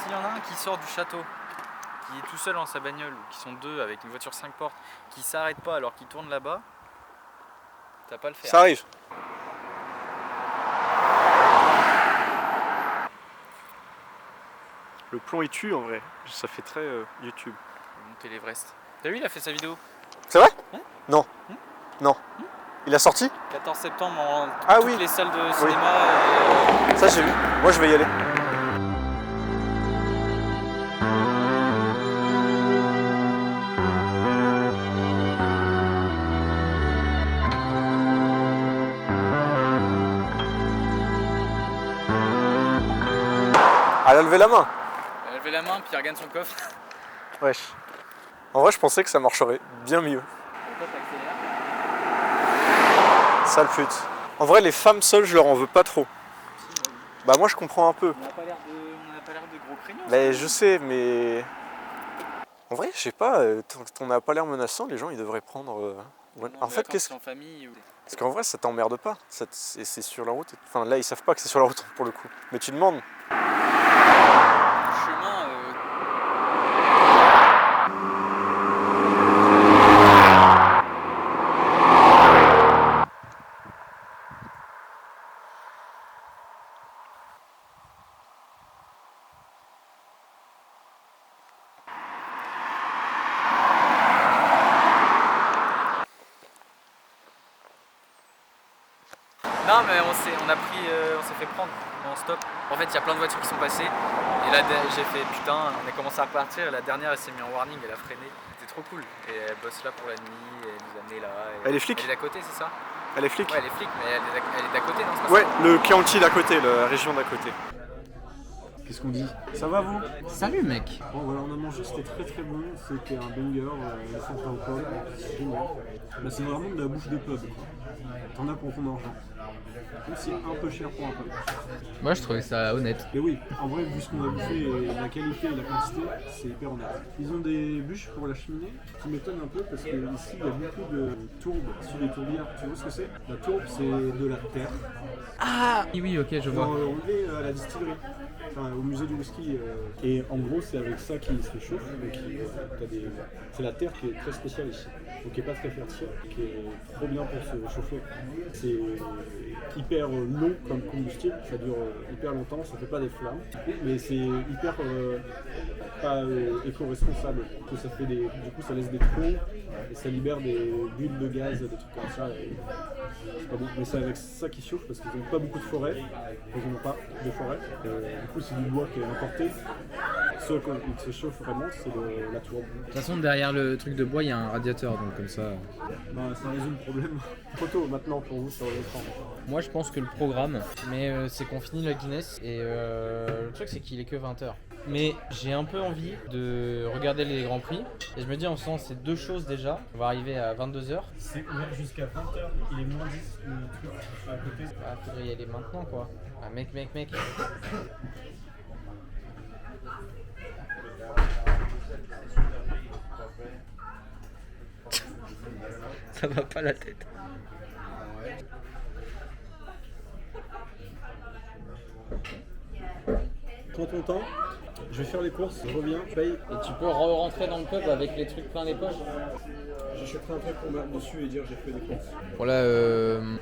S'il y en a un qui sort du château, qui est tout seul dans sa bagnole, ou qui sont deux avec une voiture 5 portes, qui s'arrête pas alors qu'il tourne là-bas, t'as pas le faire. Ça arrive. Le plomb il tue en vrai. Ça fait très YouTube. Monter l'Everest. T'as vu, il a fait sa vidéo. C'est vrai? Ouais. Non. Non. Il a sorti? 14 septembre en toutes oui. les salles de cinéma. Ça j'ai vu. Moi je vais y aller. Elle a levé la main. Elle a levé la main, puis elle regagne son coffre. Wesh. En vrai, je pensais que ça marcherait bien mieux. Sale pute. En vrai, les femmes seules, je leur en veux pas trop. Bah moi, je comprends un peu. On n'a pas l'air de gros craignants. Mais je sais, mais... En vrai, je sais pas, on n'a pas l'air menaçant, les gens, ils devraient prendre... En fait, qu'est-ce que... en famille. Parce qu'en vrai, ça t'emmerde pas. C'est sur la route. Enfin, là, ils savent pas que c'est sur la route, pour le coup. Mais tu demandes. Chemin. Non mais on s'est fait prendre en stop. En fait il y a plein de voitures qui sont passées et là j'ai fait putain, on a commencé à repartir et la dernière elle s'est mise en warning, elle a freiné. C'était trop cool. Et elle bosse là pour la nuit, et elle nous a amené là. Elle est flic? Elle est d'à côté, c'est ça? Elle est flic? Ouais elle est flic mais elle est d'à côté, non c'est pas Ouais, ça? le county d'à côté, la région d'à côté. Qu'est-ce qu'on dit? Ça va vous? Salut mec. Bon voilà, on a mangé, c'était très bon, c'était un banger, le centre au pub, c'est génial. Bah, c'est vraiment de la bouffe de pub, quoi. T'en as pour ton argent. Même si c'est un peu cher pour un pub. Moi je trouvais ça honnête. Et oui, en vrai, vu ce qu'on a bouffé et la qualité et la quantité, c'est hyper honnête. Ils ont des bûches pour la cheminée qui m'étonnent un peu parce que ici il y a beaucoup de tourbes sur les tourbières. Tu vois ce que c'est? La tourbe, c'est de la terre. Ah oui ok je vois. Enlevé à la distillerie. Enfin, au musée du whisky. Et en gros, c'est avec ça qu'ils se chauffent. C'est la terre qui est très spéciale ici, donc qui est pas très fertile, qui est trop bien pour se chauffer. C'est hyper long comme combustible, ça dure hyper longtemps, ça fait pas des flammes, mais c'est hyper pas éco-responsable. Que ça fait du coup, ça laisse des trous et ça libère des bulles de gaz, des trucs comme ça. Et c'est pas bon. Mais c'est avec ça qu'ils chauffent parce qu'ils n'ont pas beaucoup de forêt, ils n'ont pas de forêt. Du coup, c'est du bois qui est importé. se chauffe vraiment, c'est la tour. De toute façon, derrière le truc de bois, il y a un radiateur, donc comme ça. Bah, ça résout le problème. Photo maintenant pour vous sur l'écran. Moi, je pense que le programme, c'est qu'on finit la Guinness et le truc, c'est qu'il est que 20h. Mais j'ai un peu envie de regarder les Grands Prix et je me dis en faisant ces deux choses déjà, on va arriver à 22h. C'est ouvert jusqu'à 20h, il est moins 10 le truc à côté. Ah, faudrait y aller maintenant quoi. Ah, mec. Ça va pas la tête. Prends ton temps, je vais faire les courses, je reviens, paye. Et tu peux rentrer dans le pub avec les trucs plein les poches. J'achèterai un truc pour mettre dessus et dire j'ai fait des courses. Voilà,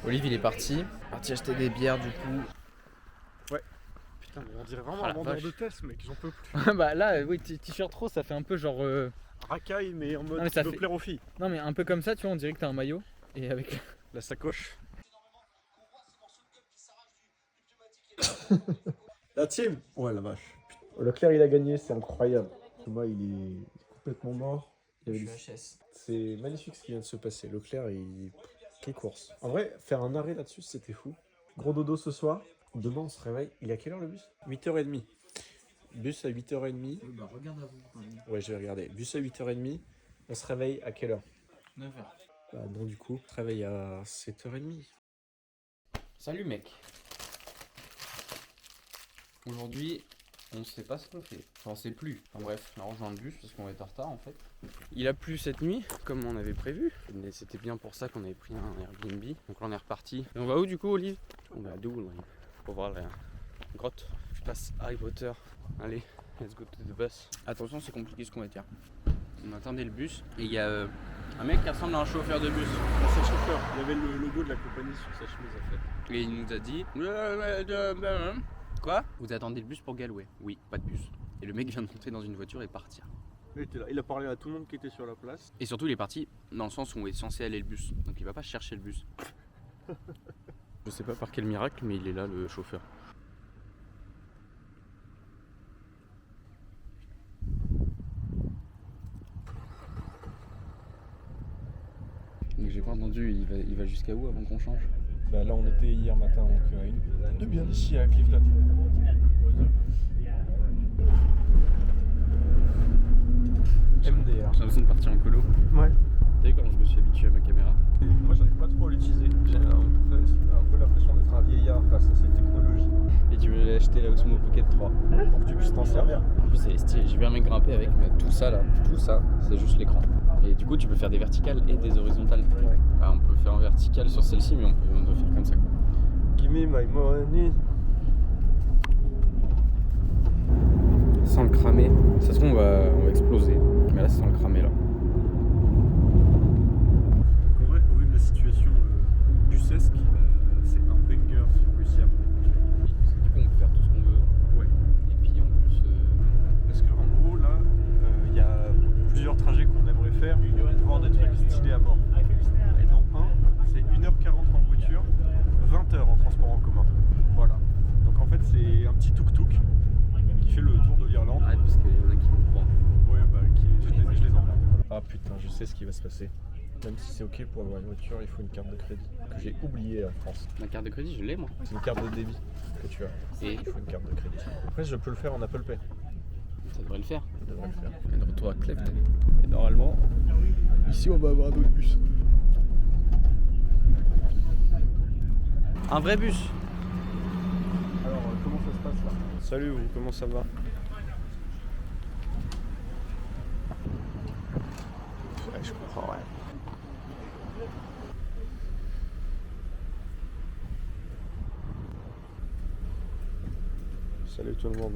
Olive il est parti acheter des bières du coup. Ouais. Putain, mais on dirait vraiment Ah, un la vendeur vache. de test, mec, j'en peux plus. Bah là, oui, t-shirt trop, ça fait un peu genre. Racaille, mais en mode Non, mais ça de fait- plaire aux filles. Non, mais un peu comme ça, tu vois, on dirait que t'as un maillot. Et avec. La sacoche. La team. Ouais, la vache. Leclerc, il a gagné, c'est incroyable. Thomas, il est complètement mort. Il y avait HS. C'est magnifique ce qui vient de se passer. Leclerc, quelle course. En vrai, faire un arrêt là-dessus, c'était fou. Gros dodo ce soir. Demain, on se réveille. Il est à quelle heure le bus 8h30. Bus à 8h30. Bah, regarde à vous. Ouais, je vais regarder. Bus à 8h30. On se réveille à quelle heure 9h. Bah non, du coup, on se réveille à 7h30. Salut, mec. Aujourd'hui, on sait pas ce qu'on fait. Enfin, on sait plus. Enfin, bref, là, on rejoint le bus parce qu'on est en retard en fait. Il a plu cette nuit, comme on avait prévu. Mais c'était bien pour ça qu'on avait pris un Airbnb. Donc là, on est reparti. Et on va où du coup, Olive? On va à Doul, pour voir la grotte. Je passe Harry Potter. Allez, let's go to the bus. Attention, c'est compliqué ce qu'on va dire. On attendait le bus et il y a un mec qui ressemble à un chauffeur de bus. C'est le chauffeur. Il y avait le logo de la compagnie sur sa chemise en fait. Et il nous a dit quoi? Vous attendez le bus pour Galway? Oui, pas de bus. Et le mec vient de monter dans une voiture et partir. Il était là. Il a parlé à tout le monde qui était sur la place. Et surtout, il est parti dans le sens où est censé aller le bus. Donc il va pas chercher le bus. Je sais pas par quel miracle, mais il est là, le chauffeur. Donc j'ai pas entendu, il va jusqu'à où avant qu'on change? Bah là, on était hier matin donc de bien ici à Clifton. MDR. J'ai l'impression de partir en colo. Ouais. T'as vu quand je me suis habitué à ma caméra? Moi, j'arrive pas trop à l'utiliser. J'ai un peu l'impression d'être un vieillard face à cette technologie. Et tu veux acheter la Osmo Pocket 3. Pour que tu puisses t'en servir. En plus c'est stylé, j'ai vu un mec grimper avec, mais tout ça là, tout ça, c'est juste l'écran. Et du coup tu peux faire des verticales et des horizontales. Bah, on peut faire en vertical sur celle-ci, mais on doit faire comme ça quoi. Give me my money. Sans le cramer, ça se trouve on va exploser. Mais là c'est sans le cramer là. En vrai, au vu de la situation bucesque, c'est un banger si on réussit à monter. Oui, parce que du coup on peut faire tout ce qu'on veut. Ouais. Et puis en plus... Parce qu'en gros, là, il y a plusieurs trajets qu'on aimerait faire, voir des trucs stylés à mort. Et dans un, c'est 1h40 en voiture, 20h en transport en commun. Voilà. Donc en fait, c'est un petit tuk-tuk qui fait le tour de l'Irlande. Arrête parce qu'il y en a qui vont croire. Ouais, bah, je les emmerde. Ah putain, je sais ce qui va se passer. Même si c'est ok pour avoir une voiture, il faut une carte de crédit que j'ai oubliée en France. Ma carte de crédit je l'ai moi. C'est une carte de débit que tu as. Et Il faut une carte de crédit. Après, je peux le faire en Apple Pay. ça devrait le faire. Je devrais le faire. Et de retour à Clefton. Et normalement, ici on va avoir d'autres bus. Un vrai bus. Alors, comment ça se passe là? Salut, vous, comment ça va? Ouais, je comprends, ouais. Salut tout le monde.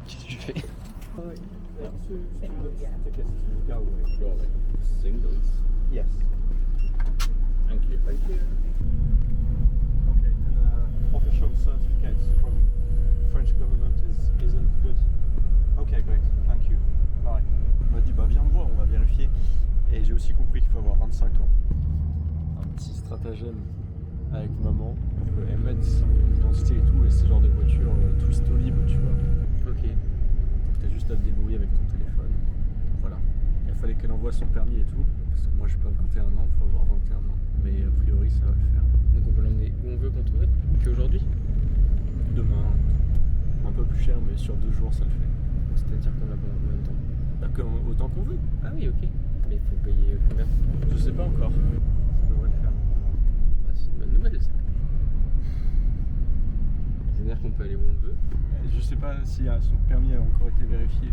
Qu'est-ce que tu fais? Singles. Yes. Thank you. Thank you. Okay, and official certificates from French government isn't good. Okay, great. Thank you. Bye. On m'a dit bah viens me voir, on va vérifier. Et j'ai aussi compris qu'il faut avoir 25 ans. Un petit stratagème avec maman. Elle m'aide son identité et tout, et c'est genre des voitures twist au libre, tu vois. Ok. Donc t'as juste à te débrouiller avec ton téléphone. Voilà. Il fallait qu'elle envoie son permis et tout, parce que moi j'ai pas 21 ans, faut avoir 21 ans. Mais a priori ça va le faire. Donc on peut l'emmener où on veut quand on veut, qu'aujourd'hui. Demain, un peu plus cher, mais sur 2 jours ça le fait. C'est-à-dire qu'on a pendant combien de temps? Autant qu'on veut. Ah oui, ok. Mais il faut payer combien? Je sais pas encore. Ça devrait le faire. Bah, c'est une bonne nouvelle ça. C'est-à-dire qu'on peut aller où on veut. Je sais pas si son permis a encore été vérifié.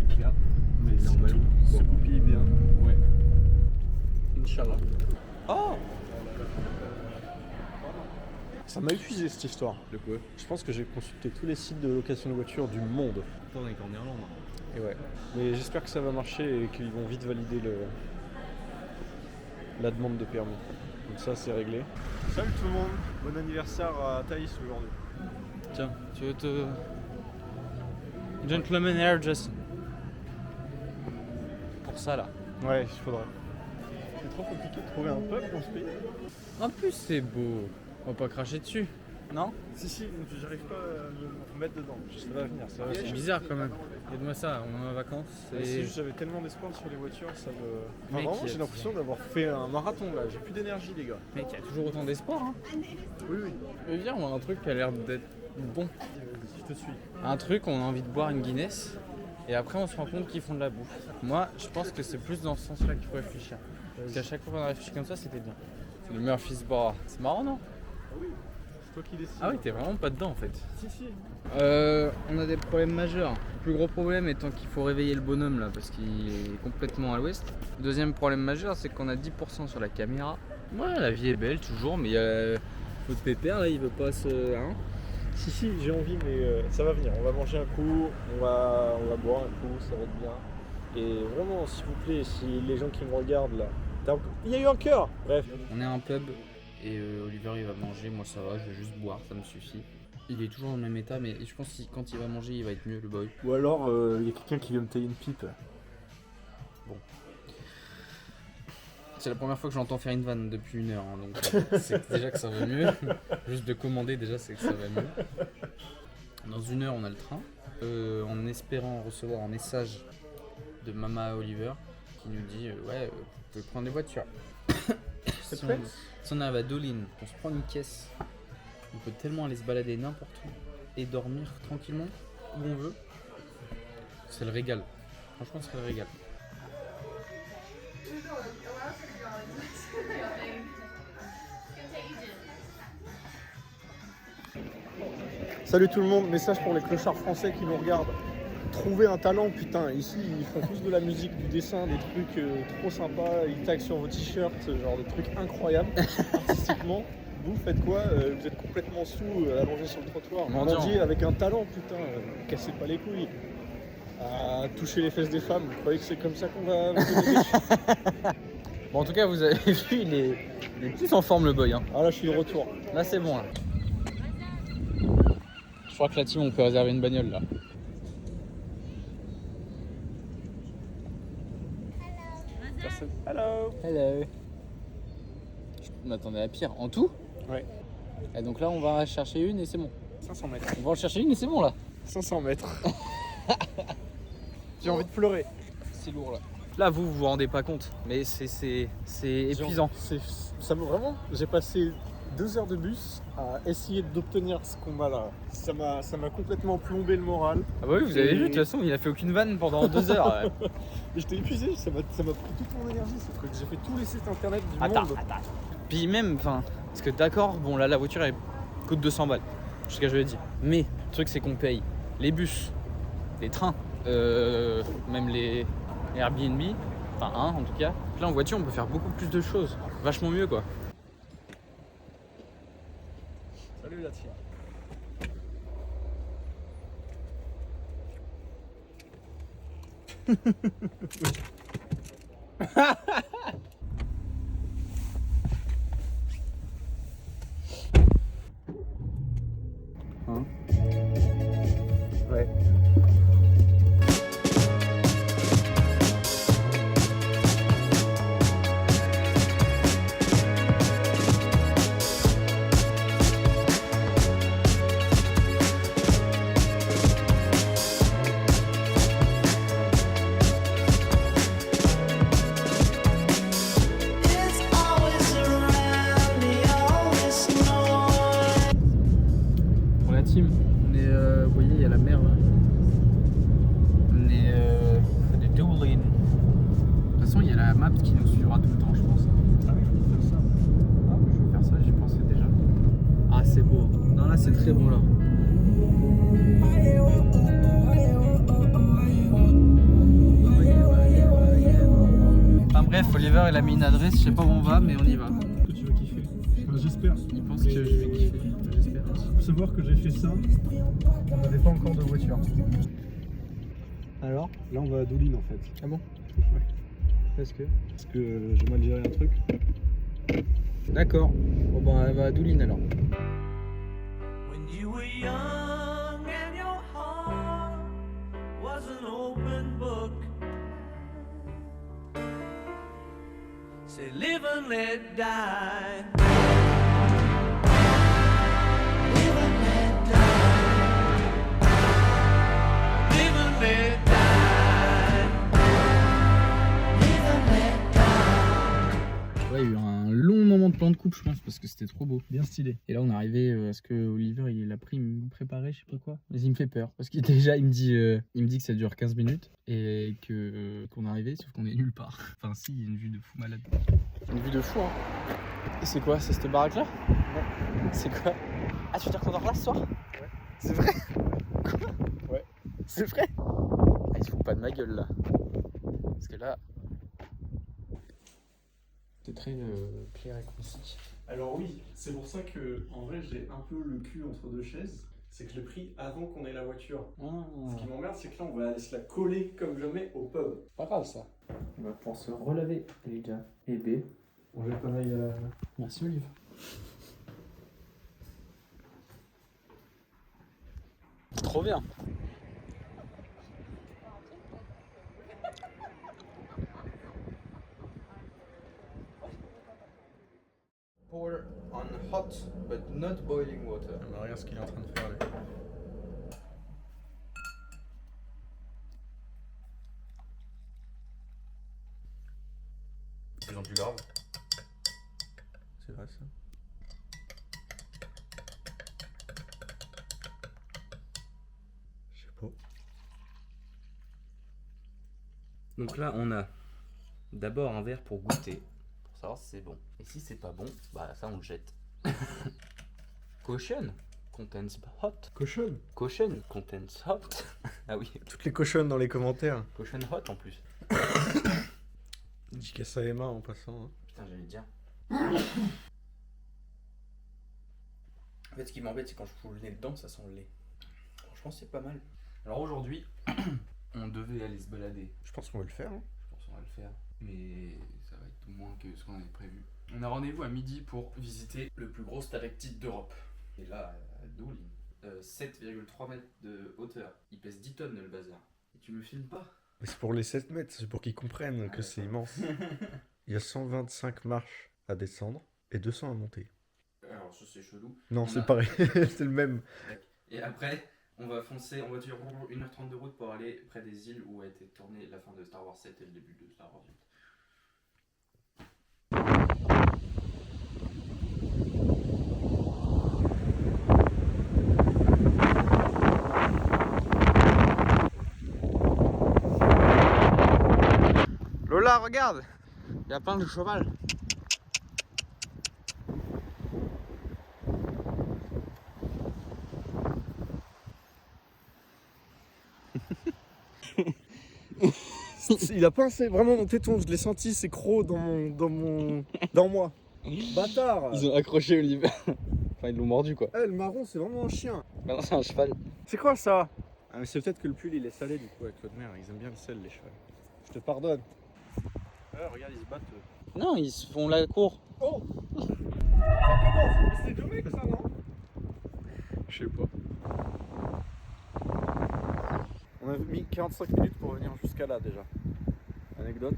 Je regarde. Mais Normalement. se goupille bien. Ouais. Inch'Allah. Oh! Ça m'a épuisé cette histoire. De quoi? Je pense que j'ai consulté tous les sites de location de voitures du monde. On est qu'en Irlande. Et ouais. Mais j'espère que ça va marcher et qu'ils vont vite valider la demande de permis. Donc ça c'est réglé. Salut tout le monde, bon anniversaire à Thaïs aujourd'hui. Tiens, tu veux te... Gentleman Air Justin. Pour ça là. Ouais, il faudrait. C'est trop compliqué de trouver un pub dans ce pays. En plus c'est beau. On va pas cracher dessus. Non? Si, j'arrive pas à me mettre dedans. Ça va venir, ça va C'est venir. bizarre quand même. Aide-moi ça, on est en vacances. C'est juste j'avais tellement d'espoir sur les voitures, ça me... Enfin, Mec, vraiment j'ai l'impression d'avoir fait un marathon là, j'ai plus d'énergie les gars. Mec, il y a toujours autant d'espoir. Hein. Oui, Mais viens, on a un truc qui a l'air d'être bon. je te suis. Un truc, on a envie de boire une Guinness. Et après, on se rend compte qu'ils font de la bouffe. Moi, je pense que c'est plus dans ce sens-là qu'il faut réfléchir. Parce qu'à chaque fois qu'on a réfléchi comme ça, c'était bien. C'est le Murphy's Bar. C'est marrant, non? C'est toi qui décides. Ah oui, t'es vraiment pas dedans en fait. Si. On a des problèmes majeurs. Le plus gros problème étant qu'il faut réveiller le bonhomme là parce qu'il est complètement à l'ouest. Deuxième problème majeur, c'est qu'on a 10% sur la caméra. Ouais, la vie est belle toujours, mais il y a votre pépère là, il veut pas se. Hein? Si, j'ai envie, mais ça va venir. On va manger un coup, on va boire un coup, ça va être bien. Et vraiment, s'il vous plaît, si les gens qui me regardent là, il y a eu un cœur. Bref. On est à un pub et Oliver il va manger, moi ça va, je vais juste boire, ça me suffit. Il est toujours dans le même état, mais je pense que quand il va manger, il va être mieux le boy. Ou alors, il y a quelqu'un qui vient me tailler une pipe. Bon. C'est la première fois que j'entends faire une vanne depuis 1 heure, hein, donc c'est déjà que ça va mieux. Juste de commander déjà, c'est que ça va mieux. Dans 1 heure, on a le train, en espérant recevoir un message de Mama Oliver qui nous dit ouais, vous pouvez prendre les voitures. Si on arrive à Dolin, on se prend une caisse, on peut tellement aller se balader n'importe où et dormir tranquillement où on veut. C'est le régal. Franchement, c'est le régal. Salut tout le monde, message pour les clochards français qui nous regardent. Trouvez un talent, putain, ici ils font tous de la musique, du dessin, des trucs trop sympas, ils taguent sur vos t-shirts, genre des trucs incroyables, artistiquement. Vous faites quoi? Vous êtes complètement sous, allongé sur le trottoir, mendier avec un talent, putain, cassez pas les couilles. À toucher les fesses des femmes, vous croyez que c'est comme ça qu'on va vous donner des chiffres? Bon, en tout cas, vous avez vu, il est plus en forme le boy. Hein. Ah là, je suis de retour. Là, c'est bon. Là. Je crois que la team, on peut réserver une bagnole là. Hello. Hello. Je m'attendais à pire. En tout? Ouais. Et donc là, on va chercher une et c'est bon. 500 mètres. On va en chercher une et c'est bon là. 500 mètres. J'ai envie de pleurer. C'est lourd là. Là, vous vous rendez pas compte, mais c'est épuisant. Ça me vraiment. J'ai passé 2 heures de bus à essayer d'obtenir ce combat là. Ça m'a complètement plombé le moral. Ah bah oui, vous avez vu, de toute façon, il a fait aucune vanne pendant 2 heures. Et j'étais épuisé, ça m'a pris toute mon énergie ce truc. J'ai fait tous les sites internet du monde. Attends. Puis même, enfin, parce que d'accord, bon là la voiture elle coûte 200 balles, jusqu'à je l'ai dit. Mais le truc c'est qu'on paye les bus, les trains, même les Airbnb, enfin un en tout cas. Là en voiture on peut faire beaucoup plus de choses, vachement mieux quoi. Salut la tia. Hein? Ouais. est, vous voyez, il y a la mer là. On est près de Dublin. De toute façon, il y a la map qui nous suivra tout le temps, je pense. Ah oui, je vais faire ça. Ah, je vais faire ça, j'y pensais déjà. Ah, c'est beau. Non, là, c'est très beau là. Enfin bref, Oliver il a mis une adresse, je sais pas où on va, mais on y va. Que tu vas kiffer. Enfin, j'espère. Il pense que je vais kiffer, j'espère. Faut savoir que j'ai fait ça. On n'avait pas encore de voiture. Alors, là on va à Doulin en fait. Ah bon? Ouais. Parce que j'ai mal géré un truc. D'accord. Bon bah elle va à Doulin alors. When you were young and your heart was an open book, say live and let die. Live and let die. Live and let die. Live and let die. Ouais, il y a eu un long moment de plan de coupe je pense parce que c'était trop beau. Bien stylé. Et là on est arrivé à ce que Oliver il a pris, il me préparait je sais pas quoi. Mais il me fait peur parce qu'il déjà il me dit que ça dure 15 minutes et que qu'on est arrivé sauf qu'on est nulle part. Enfin si, il y a une vue de fou malade. Une vue de fou hein. Et c'est quoi? C'est cette baraque là? Ouais. C'est quoi? Ah tu veux dire qu'on dort là ce soir? Ouais. C'est vrai? Quoi? Ouais. C'est vrai? Ah il se fout pas de ma gueule là. Parce que là... C'est très clair et concis. Alors oui, c'est pour ça que en vrai j'ai un peu le cul entre deux chaises. C'est que je l'ai pris avant qu'on ait la voiture. Ce qui m'emmerde, c'est que là on va aller se la coller comme jamais au pub. Pas grave ça. On va pouvoir se relaver les gars. Et B. On jette un œil à la... Merci Olive. Trop bien. Pour on hot but not boiling water. Regarde ce qu'il est en train de faire là. De plus en plus grave. C'est vrai ça. Je sais pas. Donc là, on a d'abord un verre pour goûter, pour savoir si c'est bon. Et si c'est pas bon, bah ça on le jette. Caution contains hot. Cochonne. Caution contains hot. Ah oui, Toutes les cochonnes dans les commentaires. caution hot en plus. Dédicace à Emma en passant. Hein. Putain, j'allais dire. En fait, ce qui m'embête, c'est quand je fous le nez dedans, ça sent le lait. Franchement, c'est pas mal. Alors aujourd'hui, on devait aller se balader. Je pense qu'on va le faire. Hein. Je pense qu'on va le faire, mais ça va être moins que ce qu'on avait prévu. On a rendez-vous à midi pour visiter le plus gros stalactite d'Europe. Et là, à Doulin, 7,3 mètres de hauteur. Il pèse 10 tonnes le bazar. Et tu me filmes pas? Mais c'est pour les 7 mètres, c'est pour qu'ils comprennent que c'est immense. Il y a 125 marches à descendre et 200 à monter. Alors ça c'est chelou. Non, On c'est a- pareil, c'est le même. Et après, on va foncer en voiture 1h30 de route pour aller près des îles où a été tournée la fin de Star Wars 7 et le début de Star Wars 8. Lola, regarde! Il y a plein de cheval. Il a pas assez, vraiment mon téton, je l'ai senti, c'est crocs dans moi. Bâtard! Ils ont accroché Oliver. Enfin, ils l'ont mordu quoi. Eh, le marron, c'est vraiment un chien. Bah non, c'est un cheval. C'est quoi ça? Ah, mais c'est peut-être que le pull il est salé du coup avec l'eau de mer, ils aiment bien le sel les chevaux. Je te pardonne. Ah, regarde, ils se battent. Non, ils se font la cour. Oh! Ça commence! C'est deux mecs ça, non? Je sais pas. On a mis 45 minutes pour venir jusqu'à là déjà. Anecdote.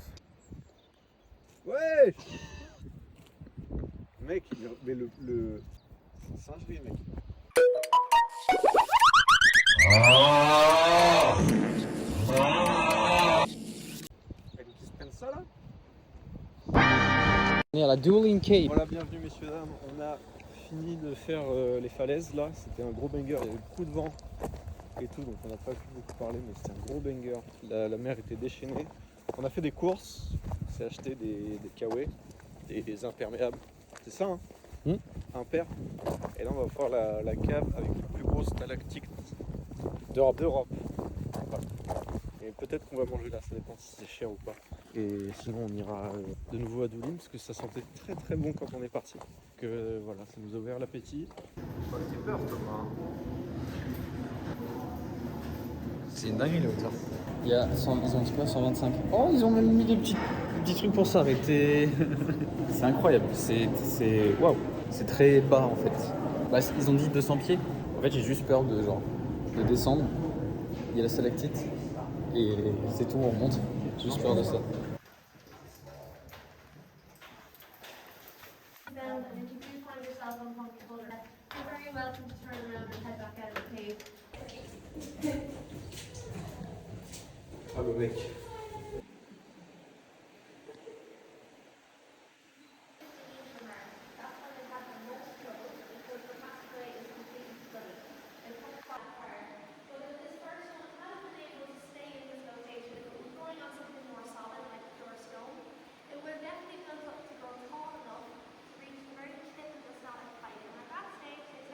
Ouais! Mec, mais le... C'est une singerie, mec. Avec qui se prennent ça là? On est à la Dueling Cape. Voilà, bienvenue messieurs dames, on a fini de faire les falaises là, c'était un gros banger, il y avait beaucoup de vent et tout, donc on n'a pas pu beaucoup parler, mais c'était un gros banger. La mer était déchaînée. On a fait des courses, on s'est acheté des kawaii, des imperméables, c'est ça hein Imper. Et là on va voir la cave avec la plus grosse stalactite d'Europe. Voilà. Et peut-être qu'on va manger là, ça dépend si c'est cher ou pas. Et sinon on ira de nouveau à Doulim parce que ça sentait très très bon quand on est parti. Que voilà, ça nous a ouvert l'appétit. Pas que t'aies peur Thomas. C'est une dinguerie la hauteur. Il y a ils ont dit quoi, 125. Oh, ils ont même mis des petits trucs pour s'arrêter. C'est incroyable, c'est waouh. C'est très bas en fait. Bah, ils ont dit 200 pieds. En fait, j'ai juste peur de descendre. Il y a la stalactite et c'est tout, on remonte. J'ai juste peur de ça. And if you do find yourself uncomfortable, you're very welcome to turn around and head back out of the cave. Ah le mec.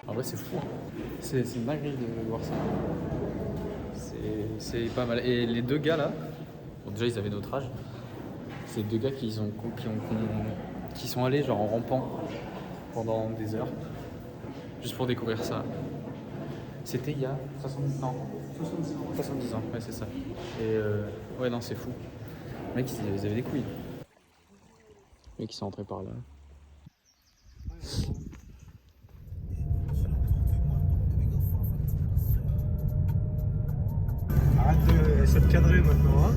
En vrai, c'est fou. C'est une dinguerie de voir ça. C'est pas mal. Et les deux gars là, bon, déjà ils avaient notre âge. C'est deux gars qui sont allés genre en rampant pendant des heures, juste pour découvrir ça. C'était il y a 70 ans. 70 ans, ouais c'est ça. Et ouais non c'est fou. Les mecs ils avaient des couilles. Les mecs qui sont rentrés par là. Arrête d'essayer de cadrer maintenant, hein.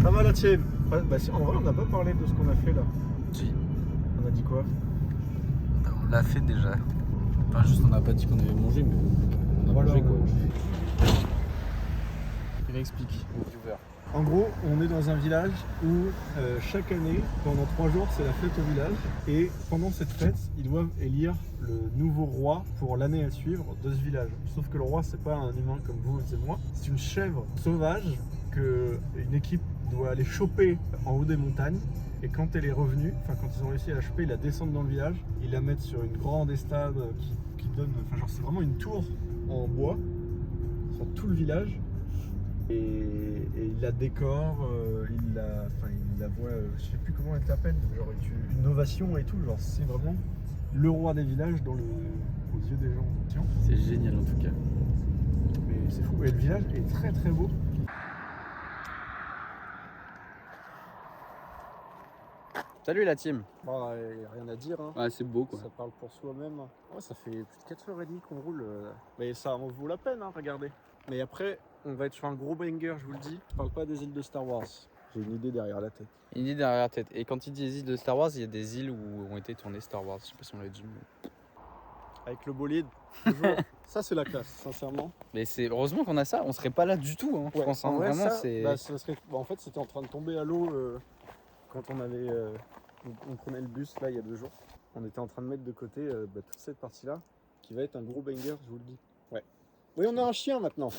Ça va la team? Ouais, bah, en vrai, on n'a pas parlé de ce qu'on a fait là. Si. On a dit quoi? On l'a fait déjà. Enfin juste on n'a pas dit qu'on avait mangé mais on a mangé quoi. Il explique aux viewers. En gros, on est dans un village où chaque année, pendant 3 jours, c'est la fête au village. Et pendant cette fête, ils doivent élire le nouveau roi pour l'année à suivre de ce village. Sauf que le roi, c'est pas un humain comme vous et moi. C'est une chèvre sauvage qu'une équipe doit aller choper en haut des montagnes. Et quand elle est revenue, enfin quand ils ont réussi à la choper, ils la descendent dans le village. Ils la mettent sur une grande estrade qui donne... Enfin genre c'est vraiment une tour en bois sur tout le village. Et il la décore, il la voit, je sais plus comment elle s'appelle, genre une ovation et tout, genre c'est vraiment le roi des villages aux yeux des gens. Tiens. C'est génial en tout cas. Mais c'est fou, et le village est très très beau. Salut la team. Bon, y a rien à dire, hein. Ouais c'est beau quoi. Ça parle pour soi-même. Ouais, ça fait plus de 4h30 qu'on roule. Mais ça en vaut la peine, hein, regardez. Mais après, on va être sur un gros banger, je vous le dis. Je parle pas des îles de Star Wars. J'ai une idée derrière la tête. Une idée derrière la tête. Et quand il dit des îles de Star Wars, il y a des îles où ont été tournées Star Wars. Je sais pas si on l'a dit. Mais... Avec le bolide, toujours. Ça, c'est la classe, sincèrement. Mais c'est heureusement qu'on a ça. On serait pas là du tout, hein, je pense. Hein. En vrai, Vraiment, ça, c'est. ça serait... en fait, c'était en train de tomber à l'eau quand on avait. On prenait le bus là il y a 2 jours. On était en train de mettre de côté toute cette partie-là, qui va être un gros banger, je vous le dis. Ouais. Oui, on a un chien maintenant.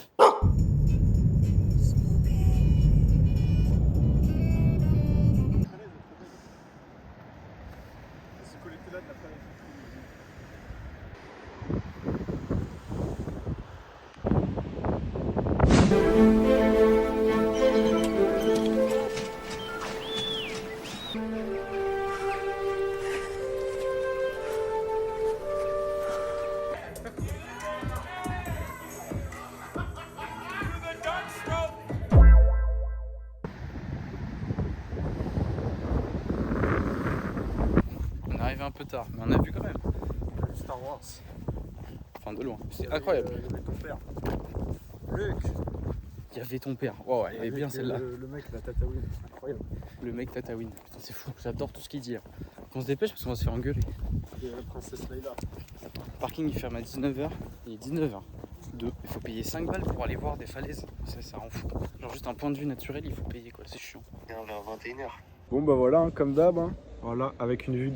On est arrivé un peu tard, mais on a vu quand même. Star Wars. Enfin de loin. C'est incroyable. Il y avait ton père. Luc. Il y avait ton père. Wow, elle est Avec bien celle-là. Le mec, la Tatooine, incroyable. Le mec Tatooine. Putain, c'est fou. J'adore tout ce qu'il dit. Là. On se dépêche parce qu'on va se faire engueuler. Et la princesse Leila. Le parking il ferme à 19h. Il est 19h. Il faut payer 5 balles pour aller voir des falaises. Ça rend fou. Genre juste un point de vue naturel, il faut payer quoi. C'est chiant. On va vers 21h. Bon bah voilà, hein, comme d'hab. Hein. Voilà, avec une vue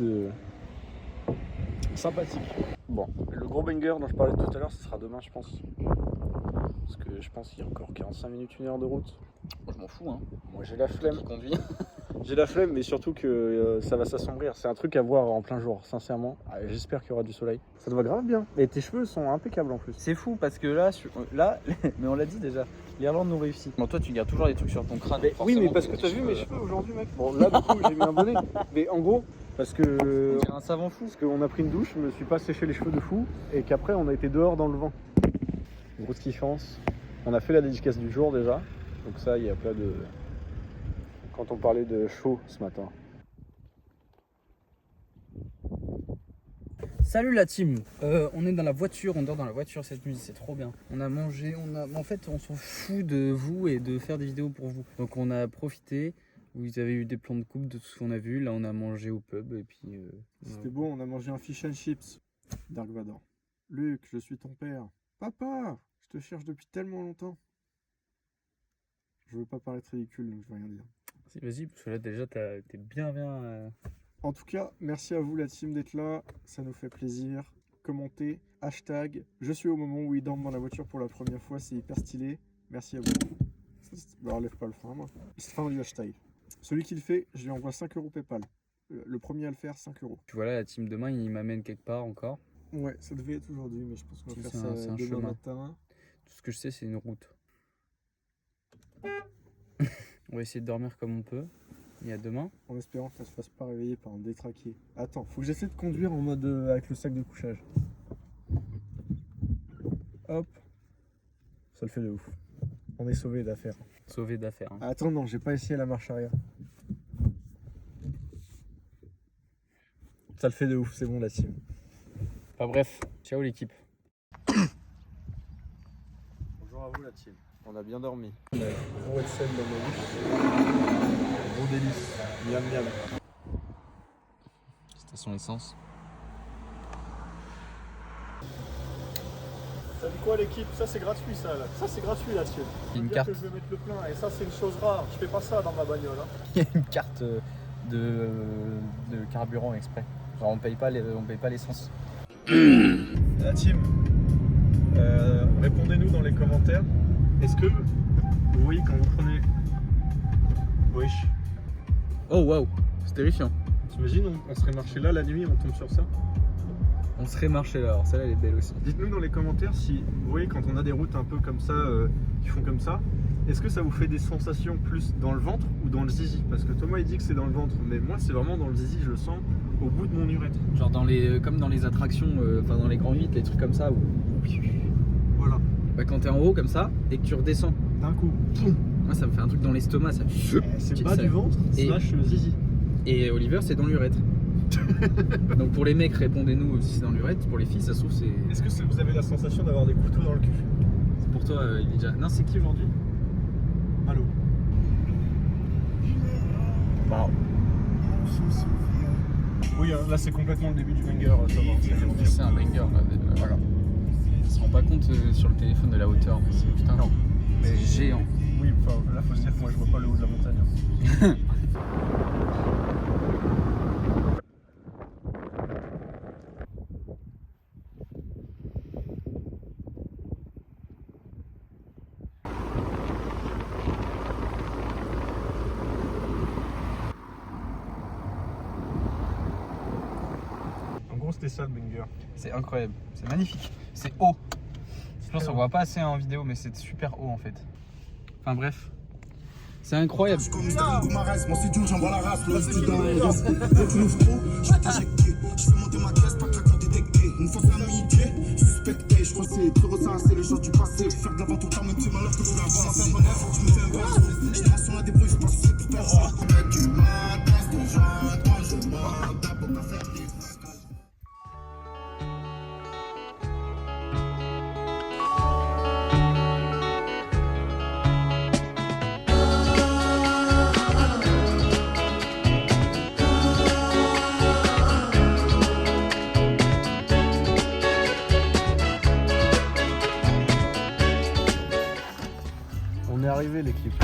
sympathique. Bon, le gros banger dont je parlais tout à l'heure, ce sera demain, je pense. Parce que je pense qu'il y a encore 45 minutes, 1 heure de route. Moi, je m'en fous, hein. Moi j'ai la flemme. Qui conduit. J'ai la flemme, mais surtout que ça va s'assombrir. C'est un truc à voir en plein jour, sincèrement. Ah, j'espère qu'il y aura du soleil. Ça te va grave bien. Et tes cheveux sont impeccables en plus. C'est fou parce que là, mais on l'a dit déjà, l'Irlande nous réussit. Bon, toi, tu gardes toujours des trucs sur ton crâne. Mais, oui, forcément, mais parce que tes t'as vu mes cheveux, cheveux aujourd'hui, mec. Bon, là, du coup, j'ai mis un bonnet. Mais en gros, parce que. On dirait un savant fou. Parce qu'on a pris une douche, je me suis pas séché les cheveux de fou. Et qu'après, on a été dehors dans le vent. Grosse kiffance. On a fait la dédicace du jour déjà. Donc, ça, il y a plein de. Quand on parlait de chaud ce matin. Salut la team, on est dans la voiture, on dort dans la voiture cette nuit, c'est trop bien. On a mangé, en fait on s'en fout de vous et de faire des vidéos pour vous. Donc on a profité, vous avez eu des plans de coupe de tout ce qu'on a vu, là on a mangé au pub et puis... C'était bon, on a mangé un fish and chips. Dark Vador. Luc, je suis ton père. Papa, je te cherche depuis tellement longtemps. Je veux pas paraître ridicule, donc je vais rien dire. Vas-y, parce que là déjà t'es bien... En tout cas, merci à vous la team d'être là, ça nous fait plaisir. Commentez, hashtag, je suis au moment où il dorment dans la voiture pour la première fois, c'est hyper stylé. Merci à vous. Bah, enlève pas le frein, moi. C'est fin du hashtag. Celui qui le fait, je lui envoie 5 € PayPal. Le premier à le faire, 5 €. Tu vois là, la team demain, il m'amène quelque part encore. Ouais, ça devait être aujourd'hui, mais je pense qu'on va C'est faire un ça demain chemin. matin. Tout ce que je sais, c'est une route. On va essayer de dormir comme on peut. Et à demain. En espérant que ça se fasse pas réveiller par un détraqué. Attends, faut que j'essaie de conduire en mode avec le sac de couchage. Hop. Ça le fait de ouf. On est sauvé d'affaires. Sauvé d'affaires. Hein. Attends, non, j'ai pas essayé la marche arrière. Ça le fait de ouf, c'est bon la team. Enfin bref, ciao l'équipe. Bonjour à vous la team. On a bien dormi. On a gros sel dans nos bouches. Gros délice. Miam miam. Station essence. Ça dit quoi l'équipe? Ça c'est gratuit ça là. Ça c'est gratuit la team. Une carte. Que je vais mettre le plein et ça c'est une chose rare. Je fais pas ça dans ma bagnole. Hein. Il y a une carte de carburant exprès. Genre on paye pas l'essence. La team, répondez-nous dans les commentaires. Est-ce que vous voyez quand vous prenez... Wesh. Oh waouh, c'est terrifiant. T'imagines, on serait marché là la nuit, on tombe sur ça. On serait marché là, alors celle-là elle est belle aussi. Dites-nous dans les commentaires si vous voyez quand on a des routes un peu comme ça, qui font comme ça, est-ce que ça vous fait des sensations plus dans le ventre ou dans le zizi? Parce que Thomas il dit que c'est dans le ventre, mais moi c'est vraiment dans le zizi, je le sens au bout de mon urètre. Genre comme dans les attractions, enfin dans les grands 8, les trucs comme ça où... Voilà, Bah quand t'es en haut comme ça et que tu redescends, d'un coup. Poum. moi ça me fait un truc dans l'estomac, ça... C'est bas du ventre, Et- slash zizi. Et Oliver c'est dans l'urètre. Donc pour les mecs répondez-nous si c'est dans l'urètre, pour les filles ça se trouve c'est... Est-ce que vous avez la sensation d'avoir des couteaux dans le cul? C'est pour toi Elijah. Non c'est qui aujourd'hui? Malo. Bah. Oui, hein, là c'est complètement le début du banger, Thomas. C'est un banger là, voilà. On se rend pas compte sur le téléphone de la hauteur, mais c'est putain Non. mais géant. Oui, enfin, là faut se dire que moi je vois pas le haut de la montagne. Hein. En gros c'était ça le banger. C'est incroyable, c'est magnifique, c'est haut. Je pense qu'on voit pas assez en vidéo mais c'est super haut en fait. Enfin bref. C'est incroyable. Comme Sterling Boumarès, mon studio, j'envoie la race, le student, dès tu l'ouvres trop, je vais t'éjecter, je fais monter ma caisse, pas claquant détecté, une fois amitié, suspecté, je crois que c'est trop ressasser les choses du passé, faire de l'avant tout le temps, même si malheur que tu l'as avancé, tu me fais un verre, génération à débrouille, je passe pour ta joie, avec du matin, des gens, toi je m'adapte pour pas faire des frasques. On est arrivé l'équipe.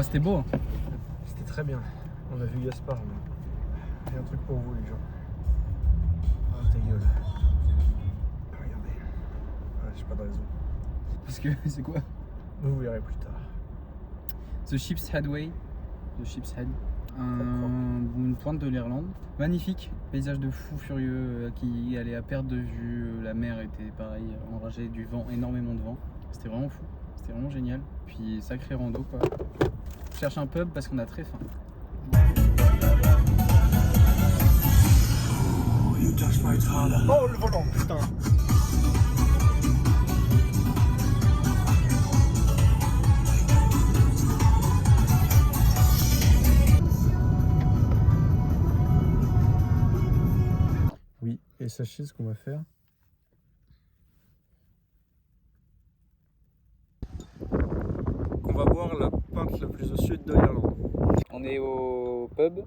c'était beau. C'était très bien. On a vu Gaspard. Mais... J'ai un truc pour vous, les gens. Ah, ta gueule. Regardez. Ouais, j'ai pas de réseau. Parce que c'est quoi? Vous verrez plus tard. The Ship's Headway. The Ship's Head. Une pointe de l'Irlande. Magnifique. Paysage de fou furieux qui allait à perte de vue. La mer était pareil, enragée, du vent, énormément de vent. C'était vraiment fou. C'était vraiment génial. Puis sacré rando quoi. Je cherche un pub parce qu'on a très faim. Oh, le volant, putain. Oui, et sachez ce qu'on va faire. On va boire la pinte la plus au sud de l'Irlande. On est au pub,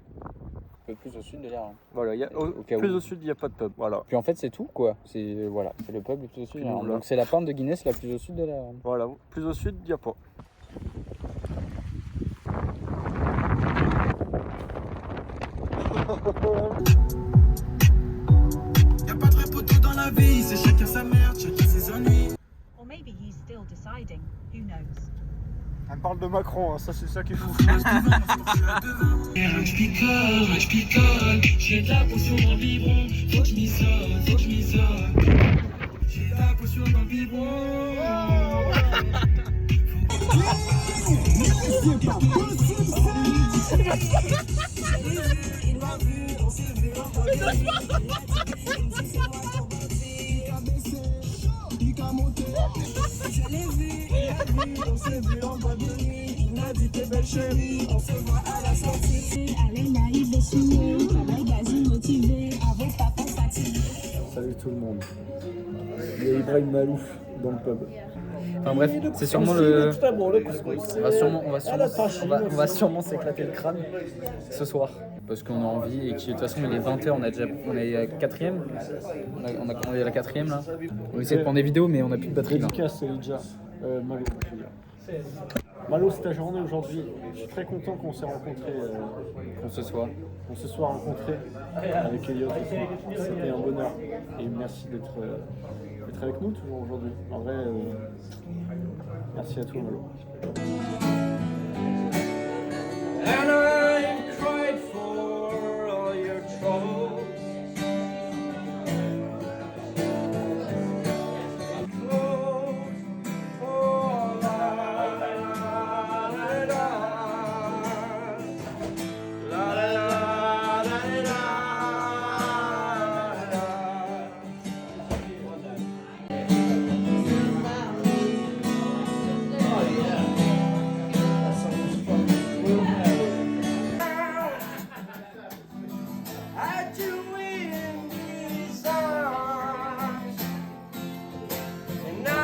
le plus au sud de l'Irlande. Voilà, plus au sud, il n'y a pas de pub. Voilà. Puis en fait c'est tout quoi. C'est voilà, c'est le pub le plus au sud de l'Irlande. Voilà. Donc c'est la pinte de Guinness la plus au sud de l'Irlande. Voilà, plus au sud, il n'y a pas. Y'a pas de vrai poteau dans la vie, c'est chacun sa merde, chacun ses ennuis. Or maybe he's still deciding. Who knows? Elle me parle de Macron, hein, ça c'est ça qui est fou. Je picole, j'ai de la potion dans le biberon. Faut que je m'isole, faut que je m'isole. J'ai de la potion dans le biberon. C'est pas possible il m'a vu danser, je l'ai vu, il a vu danser, en boîte de nuit. Il m'a dit t'es belle chérie, on se voit à la sortie. Allez naïve et signée, travail gazé motivé, avec papa fatigué. Salut tout le monde. Il y a Ibrahim Malouf dans le pub. Enfin bref, c'est sûrement le. On va sûrement s'éclater le crâne ce soir. Parce qu'on a envie et que de toute façon il est 20h, on est à la 4ème. On a commandé la 4ème là. On essaie de prendre des vidéos mais on n'a plus de batterie là. Dédicace Elidja. Malo, je veux dire. Malo, c'est ta journée aujourd'hui. Je suis très content qu'on s'est rencontrés. Qu'on se soit. On se soit rencontrés avec Elliot aussi. C'était un bonheur. Et merci d'être avec nous toujours aujourd'hui. En vrai, merci à toi Malo. And I've cried for all your troubles. Oh, la, la, la, la, la, la.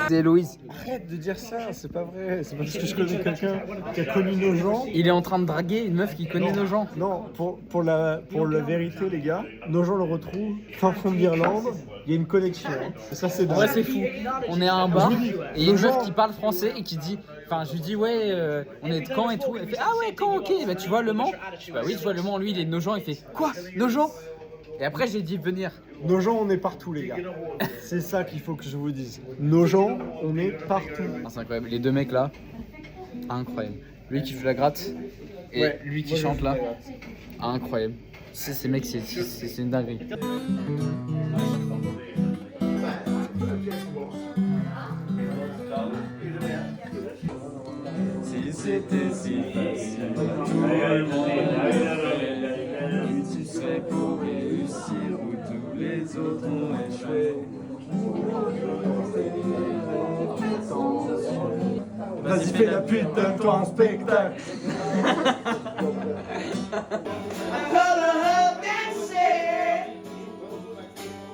C'est Héloïse. Arrête de dire ça, c'est pas vrai. C'est parce que je connais quelqu'un qui a connu nos gens. Il est en train de draguer une meuf qui connaît nos gens. Non, pour la vérité, les gars, nos gens le retrouvent fin fond de l'Irlande. Il y a une connexion. Hein. Ça, c'est dingue. Ouais, c'est fou. On est à un bar Je vous dis, et il y a une nos meuf gens- qui parle français et qui dit. Enfin, je lui dis, ouais, on est de Caen et tout. Elle fait, ah ouais, Caen, ok. Bah, tu vois Le Mans? Je dis, bah oui, tu vois Le Mans, lui, il est de Nogent. Il fait, quoi? Nogent? Et après, j'ai dit, venir. Nos gens, on est partout, les gars. C'est ça qu'il faut que je vous dise. Nos gens, on est partout. Ah, c'est incroyable. Les deux mecs là, incroyable. Lui qui joue la gratte et Ouais, lui qui moi, je chante joue là, la gratte. incroyable. Ces mecs, c'est une dinguerie. Si c'était si facile, tu serais pour réussir où tous les autres ont échoué. Vas-y, fais la pute, donne-toi un spectacle.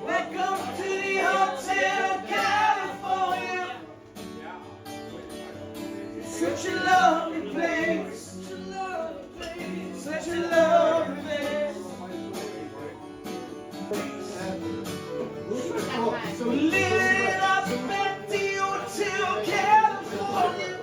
Welcome to the Hotel California. Such a lovely place. Such a lovely place. So lit up at the Hotel California.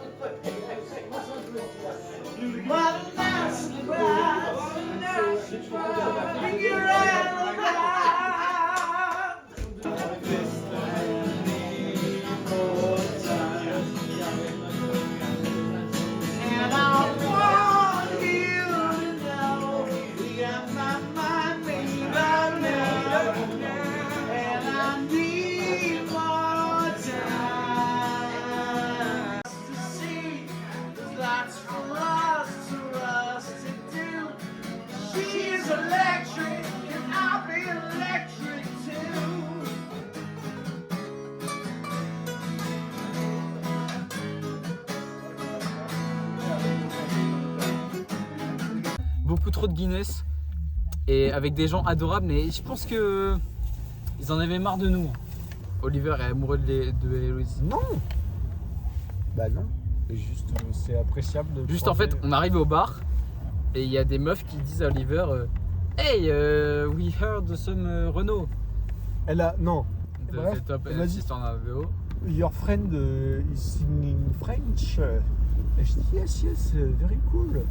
Beaucoup trop de Guinness et avec des gens adorables, mais je pense que ils en avaient marre de nous. Oliver est amoureux de Héloïse. Non. Bah non. C'est juste, c'est appréciable de. Juste en fait, on arrive au bar et il y a des meufs qui disent à Oliver Hey, we heard some Renault. Elle a non. De Bref, top elle m'a dit- assistant à VO. Your friend is singing French. Et je dis yes, yes, very cool.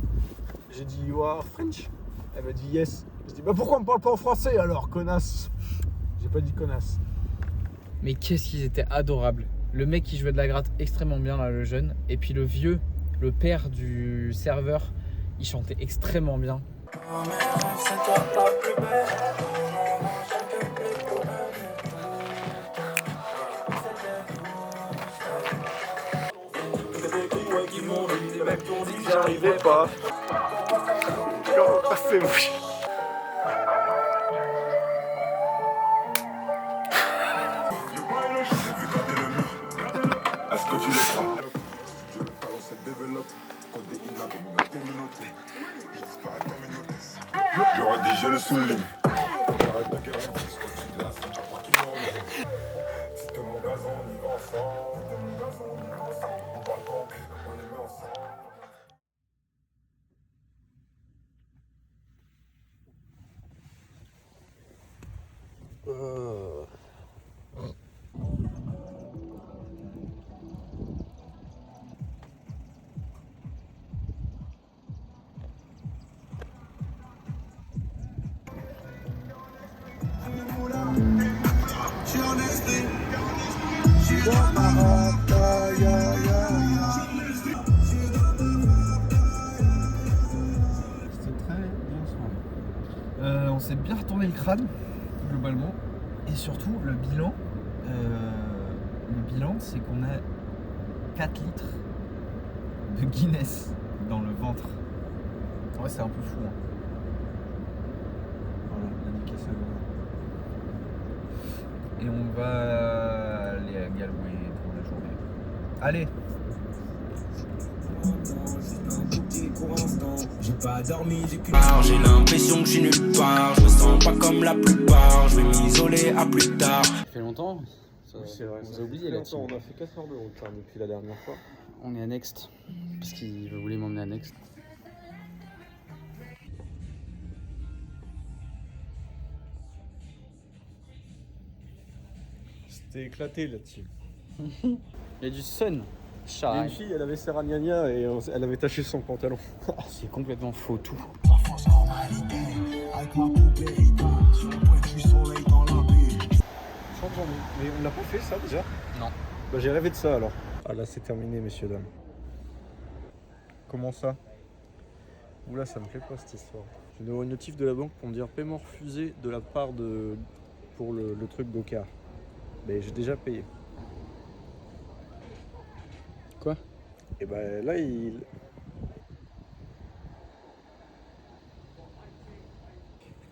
J'ai dit you are French. Elle m'a dit yes. Je dis bah pourquoi on me parle pas en français alors, connasse. J'ai pas dit connasse. Mais qu'est-ce qu'ils étaient adorables. Le mec qui jouait de la gratte extrêmement bien là, le jeune, et puis le vieux, le père du serveur, il chantait extrêmement bien. J'arrivais pas. Comment passez-vous? Est-ce que tu le sens? Je le parle, on se développe. Quand des îles comme une communauté. Je disparais comme une hôtesse. J'aurais dit je le souligne. J'arrête de guerre, on dit ce que tu glaces. Après qu'il m'en si t'es mon gazon, on y va ensemble. Si t'es mon gazon, on y va ensemble. On parle pas, on les met ensemble. C'était très bien soirée. On s'est bien retourné le crâne, globalement. Et surtout, le bilan, c'est qu'on a 4 litres de Guinness dans le ventre. En vrai, c'est un peu fou. Hein. Voilà, dédicace à vous. Et on va aller à Galway pour la journée. Allez! J'ai pas dormi, j'ai l'impression que je suis nulle part. Je me sens pas comme la plupart. Je vais m'isoler à plus tard. Ça fait longtemps. C'est vrai, on ça vous a oublié fait là-dessus. longtemps, on a fait 4 heures de route hein, depuis la dernière fois. On est à Next. Parce qu'il voulait m'emmener à Next. C'était éclaté là-dessus. Il y a du sun. Il y a une fille, elle avait ses ragnagnas et elle avait taché son pantalon. C'est complètement faux tout. Mais on l'a pas fait ça déjà? Non. Bah j'ai rêvé de ça alors. Ah là c'est terminé messieurs dames. Comment ça? Oula ça me plaît pas cette histoire. Je viens d'avoir une notif de la banque pour me dire paiement refusé de la part de... pour le truc Gokar. Mais j'ai déjà payé. Quoi? Et bah là il...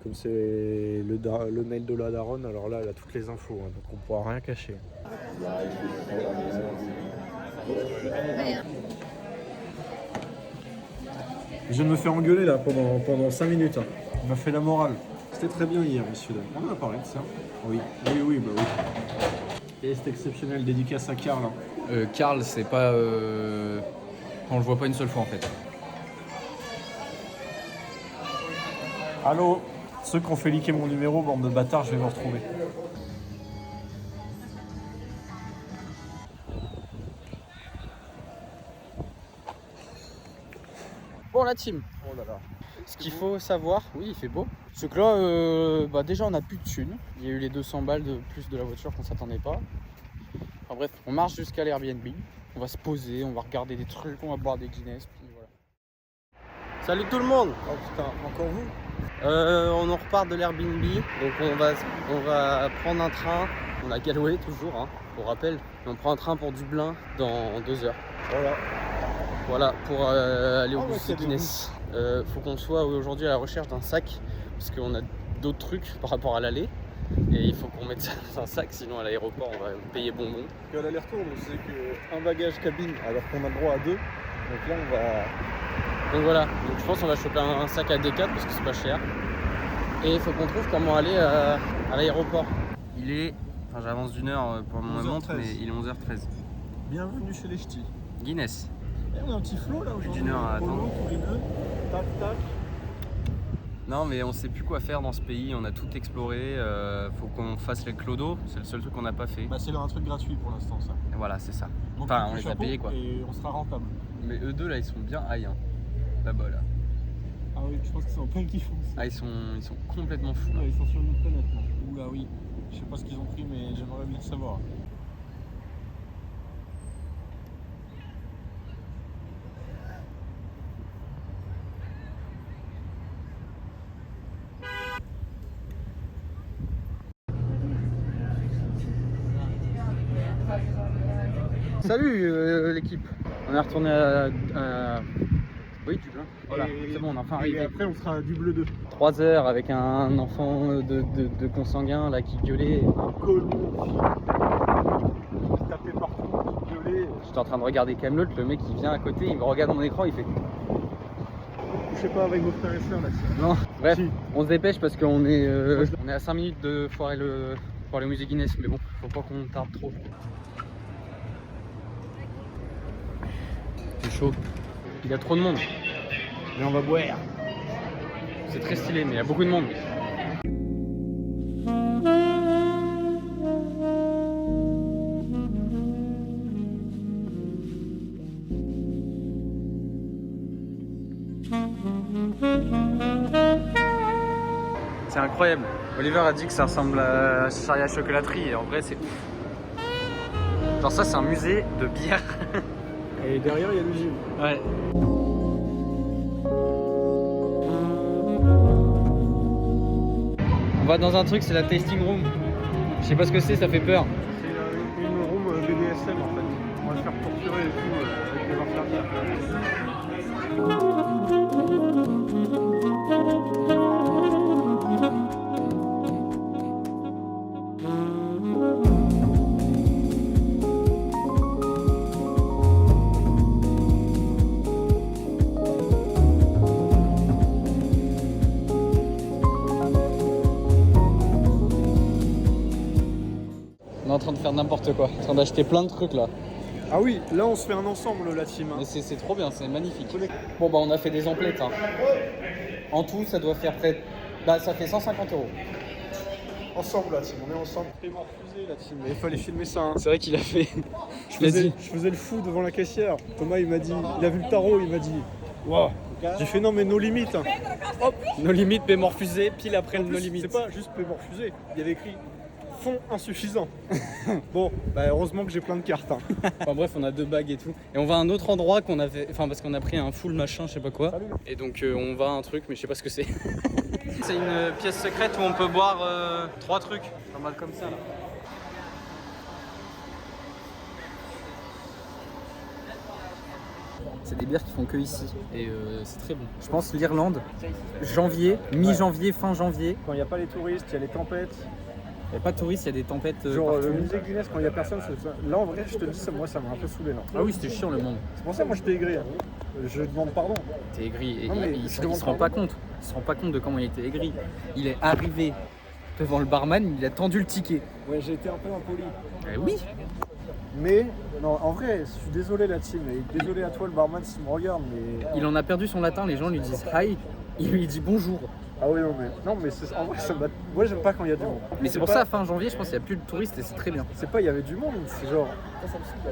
Comme c'est le mail de la daronne, alors là elle a toutes les infos, hein, donc on pourra rien cacher. Je viens de me faire engueuler là pendant 5 minutes. Hein. On m'a fait la morale. C'était très bien hier, messieurs dames. On en a parlé de ça. Oui, bah oui. Et c'est exceptionnel, dédicace à Karl. Karl, c'est pas. On le voit pas une seule fois en fait. Allô? Ceux qui ont fait liquer mon numéro, bande de bâtards, je vais vous retrouver. Bon la team, Oh là là. ce qu'il faut savoir, oui il fait beau, c'est que là bah déjà on a plus de thunes, il y a eu les 200 balles de plus de la voiture qu'on s'attendait pas. Enfin bref, on marche jusqu'à l'Airbnb, on va se poser, on va regarder des trucs, on va boire des Guinness, puis voilà. Salut tout le monde. Oh putain, encore vous? On en repart de l'Airbnb, donc on va prendre un train, on a Galway toujours, hein, pour rappel, et on prend un train pour Dublin dans 2 heures. Voilà, pour aller au bus de Guinness. Faut qu'on soit aujourd'hui à la recherche d'un sac, parce qu'on a d'autres trucs par rapport à l'aller, et il faut qu'on mette ça dans un sac, sinon à l'aéroport on va payer bonbon. Et à l'aller-retour, on sait qu'un bagage cabine alors qu'on a le droit à 2. Donc là on va... Donc voilà, donc je pense qu'on va choper un sac à D4 parce que c'est pas cher. Et il faut qu'on trouve comment aller à l'aéroport. Il est... Enfin j'avance d'une heure pour mon montre, mais il est 11h13. Bienvenue chez les ch'tis. Guinness. Et on a un petit flow là aujourd'hui. D'une heure à Polo, attendre. tous les deux. Tac tac. Non mais on sait plus quoi faire dans ce pays, on a tout exploré, faut qu'on fasse les clodos, c'est le seul truc qu'on n'a pas fait. Bah c'est un truc gratuit pour l'instant ça. Et voilà, c'est ça. Donc, Enfin on le les a chapeau payés quoi. Et on sera rentable. Mais eux deux là ils sont bien high, hein. Là-bas là. Ah oui, je pense que c'est en plein qui font ça. Ah ils sont complètement fous là. Ouais, ils sont sur une autre planète là. Oula oui. Je sais pas ce qu'ils ont pris mais j'aimerais bien le savoir. Salut l'équipe. On est retourné à... Oui Dublin. Voilà, c'est bon on est enfin Et arrivé. après on sera à Dublin 2. 3 heures avec un enfant de consanguin là qui gueulait. Taper partout, gueuler. J'étais en train de regarder Kaamelott, le mec il vient à côté, il me regarde mon écran, il fait... Couchez pas avec vos frères et sœurs là-dessus. Non, bref, Si. on se dépêche parce qu'on est, on est à 5 minutes de foirer le musée Guinness, mais bon, faut pas qu'on tarde trop. C'est chaud. Il y a trop de monde. Mais on va boire. C'est très stylé, mais il y a beaucoup de monde. C'est incroyable. Oliver a dit que ça ressemble à Charia Chocolaterie et en vrai c'est ouf. Genre ça c'est un musée de bière. Et derrière il y a l'usine. Ouais. On va dans un truc, c'est la tasting room. Je sais pas ce que c'est, ça fait peur. C'est une room BDSM en fait. On va se faire torturer et tout avec les infirmières. On est en train de faire n'importe quoi. En train d'acheter plein de trucs là. Ah oui, là on se fait un ensemble la team. Hein. Mais c'est trop bien, c'est magnifique. Bon bah on a fait des emplettes. Hein. En tout ça doit faire près... Bah ça fait 150 €. Ensemble la team, on est ensemble. Paiement refusé la team, mais il fallait filmer ça. Hein. C'est vrai qu'il a fait... Je faisais le fou devant la caissière. Thomas il m'a dit, il a vu le tarot, il m'a dit waouh. J'ai fait non mais nos limites. Hein. Hop, nos limites, paiement refusé, pile après le nos limites. C'est pas juste paiement refusé, il y avait écrit fonds insuffisant. Bon, bah heureusement que j'ai plein de cartes. Hein. Enfin bref, on a 2 bagues et tout. Et on va à un autre endroit qu'on avait... Enfin parce qu'on a pris un full machin, je sais pas quoi. Salut. Et donc on va à un truc, mais je sais pas ce que c'est. C'est une pièce secrète où on peut boire 3 trucs. Pas mal comme ça là. C'est des bières qui font que ici. Et c'est très bon. Je pense l'Irlande, janvier, mi-janvier, fin janvier. Quand il n'y a pas les touristes, il y a les tempêtes. Il n'y a pas de touristes, il y a des tempêtes Genre partout. le musée Guinness quand il n'y a personne, là en vrai je te dis ça, moi ça m'a un peu saoulé là. Ah oui, c'était chiant le monde. C'est pour ça que moi j'étais aigri. Hein. Je demande pardon. T'es aigri et Non, mais il je se demande rend pas compte. Il se rend pas compte de comment il était aigri. Il est arrivé devant le barman, il a tendu le ticket. Ouais, j'ai été un peu impoli. Eh oui. Mais non, en vrai, je suis désolé la team et désolé à toi le barman s'il me regarde, mais Il en a perdu son latin, les gens lui disent hi, il lui dit bonjour. ah oui non mais en vrai ça m'a Moi j'aime pas quand il y a du monde. Mais c'est pour ça, fin janvier, je pense qu'il n'y a plus de touristes et c'est très bien. C'est pas il y avait du monde, c'est genre.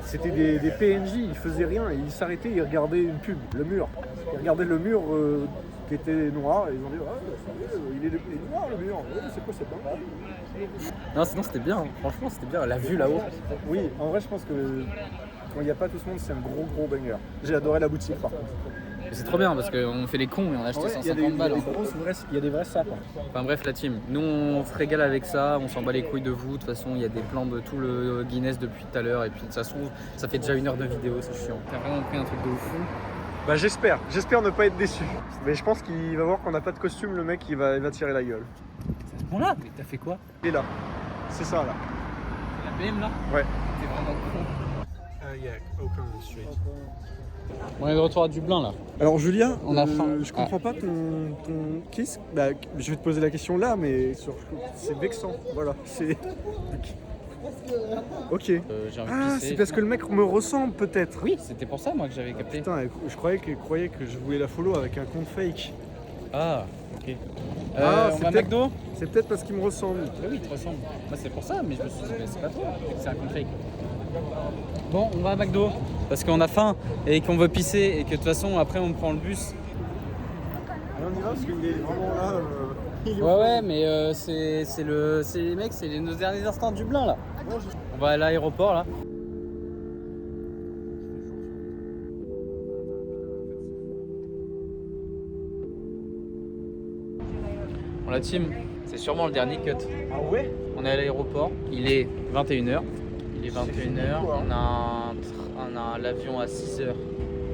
C'était des PNJ, ils faisaient rien, ils s'arrêtaient, ils regardaient une pub, le mur. Ils regardaient le mur qui était noir et ils ont dit il est noir le mur, ouais, c'est quoi cette dingue? Non, sinon c'était bien, franchement c'était bien, la vue là-haut. Oui, en vrai je pense que quand il n'y a pas tout ce monde, c'est un gros banger. J'ai adoré la boutique par contre. C'est trop bien parce qu'on fait les cons et on a acheté Ouais, 150 balles. Il y a des vrais sapes. Enfin bref, la team, nous on se régale avec ça, on s'en bat les couilles de vous. De toute façon, il y a des plans de tout le Guinness depuis tout à l'heure. Et puis de toute façon, ça fait déjà 1 heure de vidéo, c'est chiant. T'as vraiment pris un truc de fou. Bah j'espère ne pas être déçu. Mais je pense qu'il va voir qu'on n'a pas de costume, le mec il va tirer la gueule. C'est à ce point-là? Mais t'as fait quoi? Il est là. C'est ça là. La BM là? Ouais. T'es vraiment con. Yeah, Open Street. On est de retour à Dublin là. Alors Julien, On a faim. je comprends pas ton kiss. Bah, je vais te poser la question là, mais c'est vexant. Voilà, c'est. Ok. J'ai envie de pisser. C'est parce que le mec me ressemble peut-être. Oui, c'était pour ça moi que j'avais capté. Putain, je croyais que je voulais la follow avec un compte fake. Ah, ok. Ah, on va à peut-être- McDo? C'est peut-être parce qu'il me ressemble. Oui, il te ressemble. Moi c'est pour ça, mais je me suis dit, mais c'est pas toi, c'est un compte fake. Bon, on va à McDo parce qu'on a faim et qu'on veut pisser et que de toute façon après on prend le bus. Allez, on y va parce qu'il est vraiment là. Ouais, mais c'est les mecs, c'est nos derniers instants de Dublin là. On va à l'aéroport là. Bon, la team, c'est sûrement le dernier cut. Ah ouais? On est à l'aéroport, il est 21h. Il est 21h, on a l'avion à 6h.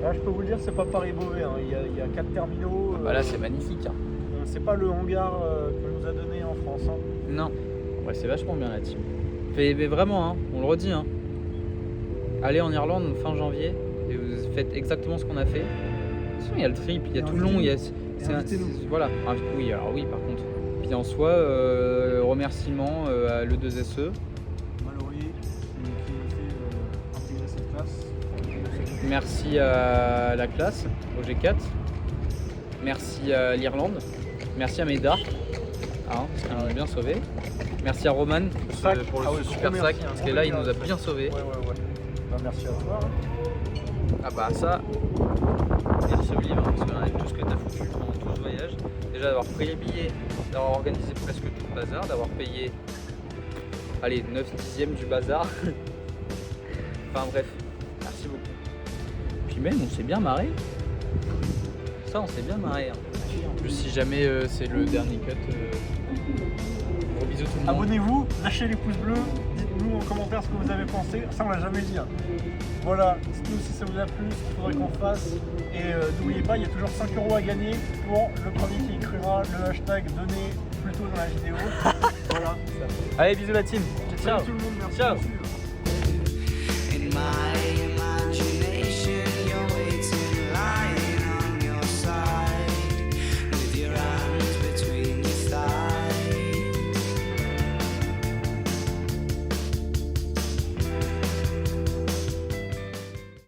Là, je peux vous le dire, c'est pas Paris-Beauvais. Hein. Il y a 4 terminaux. Bah là c'est magnifique. Hein. C'est pas le hangar qu'on nous a donné en France. Hein. Non, ouais, c'est vachement bien la team. Mais vraiment, hein, on le redit. Hein. Allez en Irlande fin janvier et vous faites exactement ce qu'on a fait. De toute façon, il y a le trip, il y a tout le long. Voilà, oui, alors oui, par contre. Puis en soi, remerciements à l'E2SE. Mallory qui a fait intégrer cette classe. Merci à la classe, au G4. Merci à l'Irlande. Merci à Médard, hein, parce qu'il nous a bien sauvés. Merci à Roman pour le super sac, parce que là il nous a bien sauvés. Ouais. Bah, merci à toi. Ah bah ça, merci Olive, hein, parce qu'on a tout ce que tu as foutu pendant tout ce voyage. Déjà d'avoir pris les billets, d'avoir organisé presque tout le bazar, d'avoir payé, allez, 9/10 du bazar. Enfin bref, merci beaucoup. Puis même, on s'est bien marré. Ça, on s'est bien marré. Hein. En plus, si jamais c'est le dernier cut, gros bisous tout le monde. Abonnez-vous, lâchez les pouces bleus, dites-nous en commentaire ce que vous avez pensé. Ça, on l'a jamais dit. Hein. Voilà, dites-nous si ça vous a plu, ce qu'il faudrait qu'on fasse. Et n'oubliez pas, il y a toujours 5 € à gagner pour le premier qui écrira le hashtag donné plus tôt dans la vidéo. Voilà. Allez, bisous la team. Ciao. Salut tout le monde, merci Ciao. de nous suivre. In my